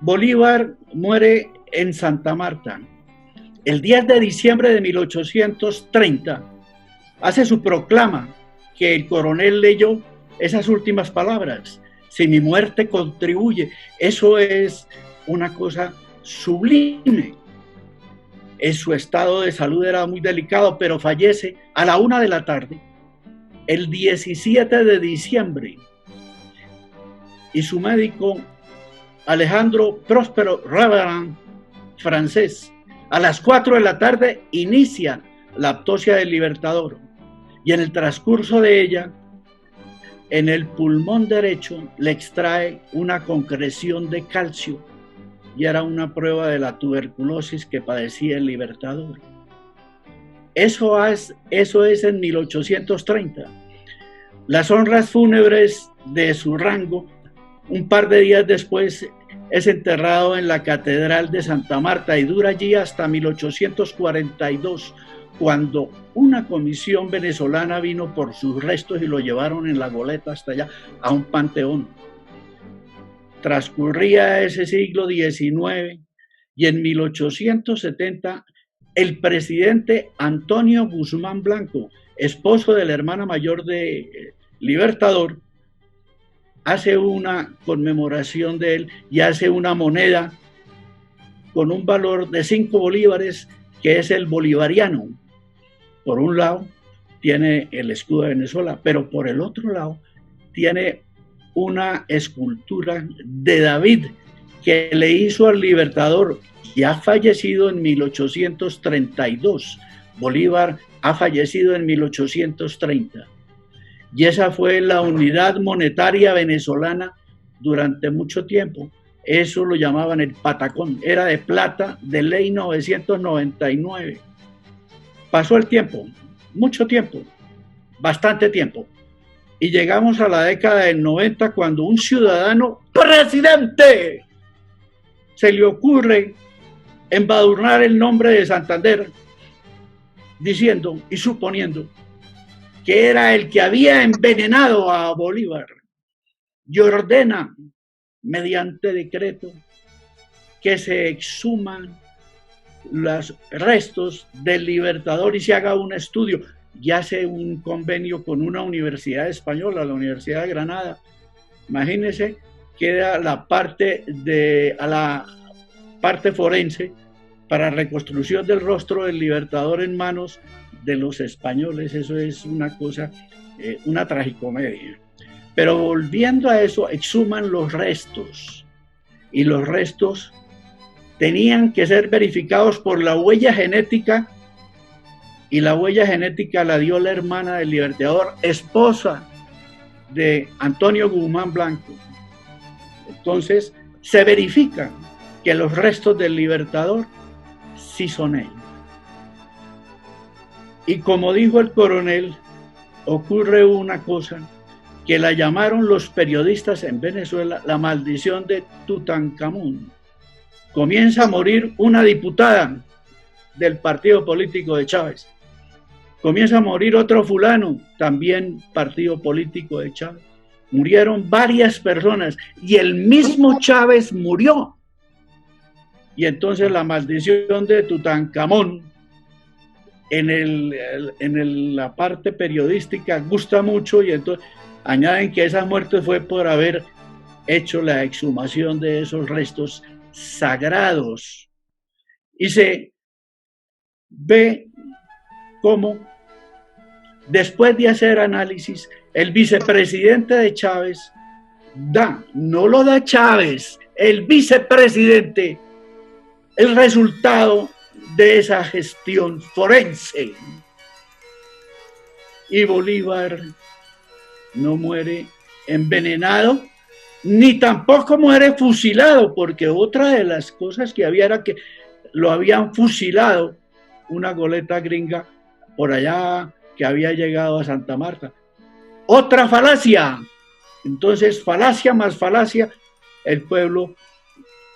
Bolívar muere en Santa Marta. El 10 de diciembre de 1830 hace su proclama, que el coronel leyó esas últimas palabras: si mi muerte contribuye. Eso es una cosa sublime. Su estado de salud era muy delicado, pero fallece a la 1 de la tarde, el 17 de diciembre. Y su médico, Alejandro Próspero Raveran, francés, a las 4 de la tarde inicia la autopsia del Libertador. Y en el transcurso de ella, en el pulmón derecho le extrae una concreción de calcio, y era una prueba de la tuberculosis que padecía el Libertador. Eso es en 1830. Las honras fúnebres de su rango, un par de días después, es enterrado en la Catedral de Santa Marta y dura allí hasta 1842, cuando una comisión venezolana vino por sus restos y lo llevaron en la goleta hasta allá, a un panteón. Transcurría ese siglo XIX y en 1870 el presidente Antonio Guzmán Blanco, esposo de la hermana mayor de Libertador, hace una conmemoración de él y hace una moneda con un valor de 5 bolívares, que es el bolivariano. Por un lado tiene el escudo de Venezuela, pero por el otro lado tiene una escultura de David que le hizo al Libertador, ya fallecido en 1832. Bolívar ha fallecido en 1830. Y esa fue la unidad monetaria venezolana durante mucho tiempo. Eso lo llamaban el patacón. Era de plata, de ley 999. Pasó el tiempo, mucho tiempo, bastante tiempo. y llegamos a la década del 90 cuando un ciudadano presidente se le ocurre embadurnar el nombre de Santander diciendo y suponiendo que era el que había envenenado a Bolívar, y ordena mediante decreto que se exhuman los restos del Libertador y se haga un estudio, y hace un convenio con una universidad española, la Universidad de Granada. Imagínense, queda la parte forense para reconstrucción del rostro del Libertador en manos de los españoles. Eso es una cosa, una tragicomedia. Pero volviendo a eso, exhuman los restos, y los restos tenían que ser verificados por la huella genética, y la huella genética la dio la hermana del Libertador, esposa de Antonio Guzmán Blanco. Entonces se verifica que los restos del Libertador sí son ellos. Y como dijo el coronel, ocurre una cosa que la llamaron los periodistas en Venezuela la maldición de Tutankamón. Comienza a morir una diputada del partido político de Chávez. Comienza a morir otro fulano, también partido político de Chávez. Murieron varias personas y el mismo Chávez murió. Y entonces la maldición de Tutankamón en la parte periodística gusta mucho, y entonces añaden que esa muerte fue por haber hecho la exhumación de esos restos sagrados. Y se ve cómo, después de hacer análisis, el vicepresidente de Chávez no lo da Chávez, el vicepresidente, el resultado de esa gestión forense. Y Bolívar no muere envenenado, ni tampoco muere fusilado, porque otra de las cosas que había era que lo habían fusilado, una goleta gringa por allá que había llegado a Santa Marta. Otra falacia. Entonces, falacia más falacia, el pueblo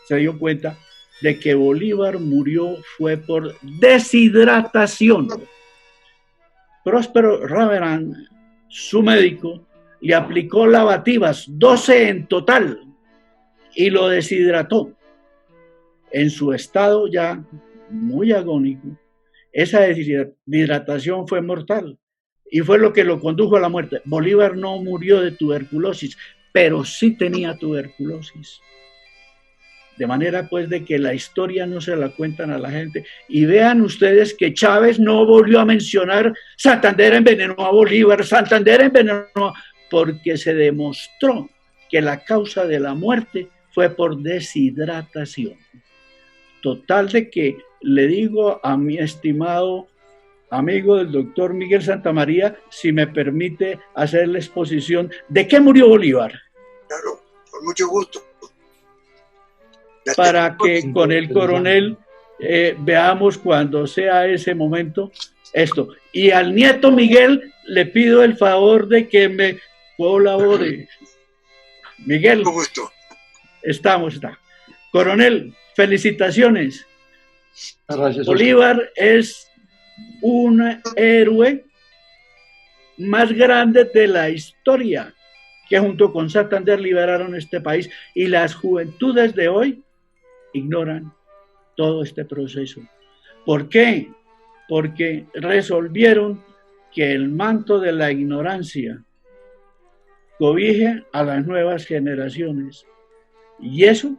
se dio cuenta de que Bolívar murió fue por deshidratación. Próspero Raverán, su médico, le aplicó lavativas, 12 en total, y lo deshidrató. En su estado ya muy agónico, esa deshidratación fue mortal y fue lo que lo condujo a la muerte. Bolívar no murió de tuberculosis, pero sí tenía tuberculosis. De manera pues de que la historia no se la cuentan a la gente. Y vean ustedes que Chávez no volvió a mencionar Santander envenenó a Bolívar, Santander envenenó, porque se demostró que la causa de la muerte fue por deshidratación. Total de que le digo a mi estimado amigo del doctor Miguel Santamaría, si me permite hacer la exposición, ¿de qué murió Bolívar? Claro, con mucho gusto. Para que con el coronel veamos cuando sea ese momento esto. Y al nieto Miguel le pido el favor de que me colabore. Miguel, con gusto. Está. Coronel, felicitaciones. Gracias. Bolívar es un héroe más grande de la historia, que junto con Santander liberaron este país, y las juventudes de hoy ignoran todo este proceso. ¿Por qué? Porque resolvieron que el manto de la ignorancia cobije a las nuevas generaciones, y eso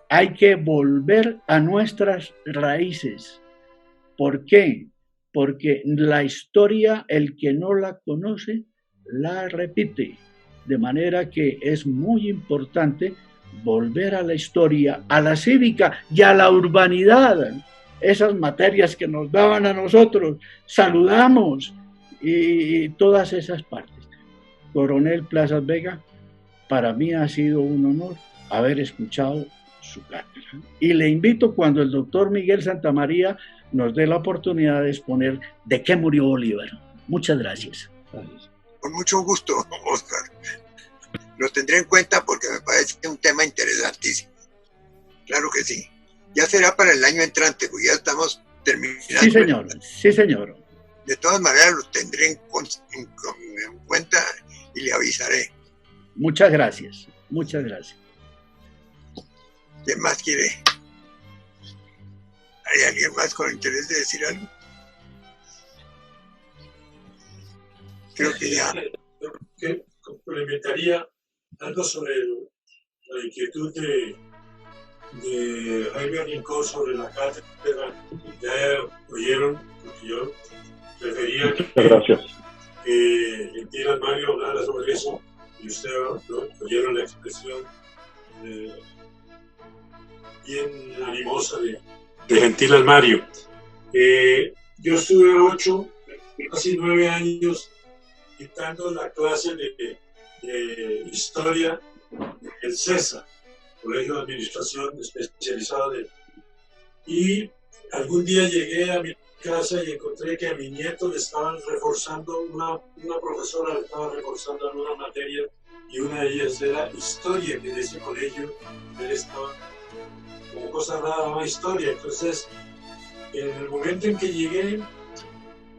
hay que volver a nuestras raíces. ¿Por qué? Porque la historia, el que no la conoce, la repite. De manera que es muy importante volver a la historia, a la cívica y a la urbanidad. Esas materias que nos daban a nosotros, saludamos, y todas esas partes. Coronel Plazas Vega, para mí ha sido un honor haber escuchado su cátedra. Y le invito, cuando el doctor Miguel Santamaría nos dé la oportunidad de exponer de qué murió Bolívar. Muchas gracias. Gracias. Con mucho gusto, Oscar. Lo tendré en cuenta porque me parece un tema interesantísimo. Claro que sí. Ya será para el año entrante, porque ya estamos terminando. Sí, señor. Sí, señor. De todas maneras, lo tendré en cuenta y le avisaré. Muchas gracias. Muchas gracias. ¿Quién más quiere? ¿Hay alguien más con interés de decir algo? Creo que ya. Que complementaría algo sobre la inquietud de Jaime Rincón sobre la cátedra. Ya oyeron, porque yo prefería que Gentil Almario hablara sobre eso, y ustedes oyeron la expresión bien animosa de Gentil Almario. Yo estuve casi 9 años dictando la clase de historia del CESA, Colegio de Administración Especializado y algún día llegué a mi casa y encontré que a mi nieto le estaban reforzando, una profesora le estaba reforzando alguna materia, y una de ellas era historia, que en ese colegio él estaba como cosa rara, una historia. Entonces, en el momento en que llegué,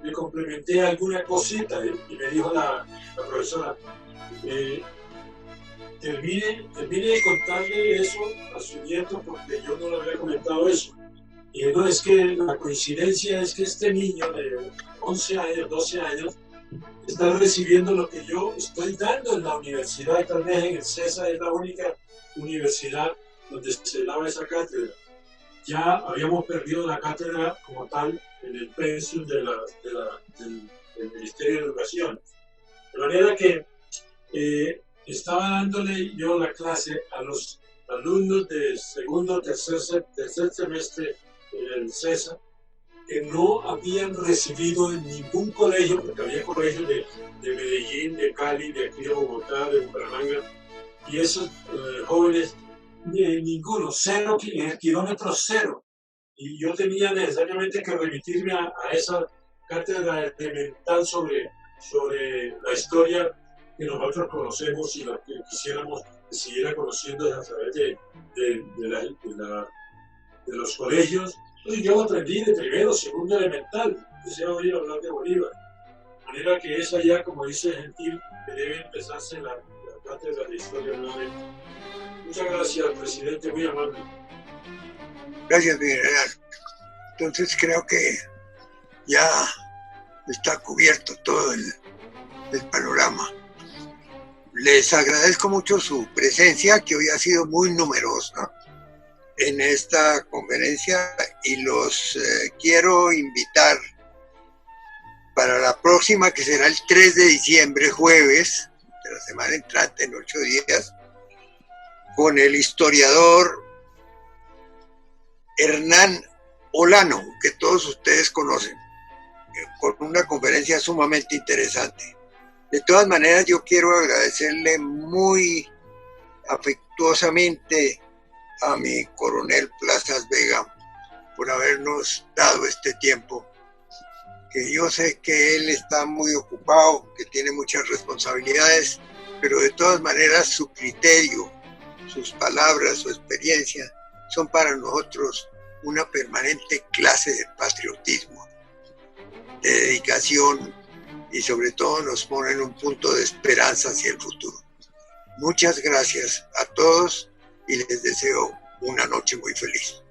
le complementé alguna cosita y me dijo la profesora, termine de contarle eso a su nieto porque yo no le había comentado eso. Y no, es que la coincidencia es que este niño de 11 años, 12 años, está recibiendo lo que yo estoy dando en la universidad, y tal vez en el CESA es la única universidad donde se daba esa cátedra. Ya habíamos perdido la cátedra como tal en el pensum del Ministerio de Educación. De manera que estaba dándole yo la clase a los alumnos de segundo, tercer semestre del CESA, que no habían recibido en ningún colegio, porque había colegios de Medellín, de Cali, de aquí de Bogotá, de Bucaramanga, y esos jóvenes, ninguno, kilómetro cero. Y yo tenía necesariamente que remitirme a esa cátedra elemental sobre la historia que nosotros conocemos y la que quisiéramos que siguiera conociendo a través de los colegios. Entonces yo aprendí de primero, segundo elemental, empecé a oír hablar de Bolívar. De manera que esa ya, como dice Gentil, que debe empezarse la cátedra de historia nuevamente. Muchas gracias, presidente, muy amable. Gracias, mi general. Entonces creo que ya está cubierto todo el panorama. Les agradezco mucho su presencia, que hoy ha sido muy numerosa en esta conferencia, y los quiero invitar para la próxima, que será el 3 de diciembre, jueves de la semana entrante, en 8 días, con el historiador Hernán Olano, que todos ustedes conocen, con una conferencia sumamente interesante. De todas maneras, yo quiero agradecerle muy afectuosamente a mi coronel Plazas Vega por habernos dado este tiempo, que yo sé que él está muy ocupado, que tiene muchas responsabilidades, pero de todas maneras su criterio, sus palabras, su experiencia son para nosotros una permanente clase de patriotismo, de dedicación, y sobre todo nos ponen un punto de esperanza hacia el futuro. Muchas gracias a todos y les deseo una noche muy feliz.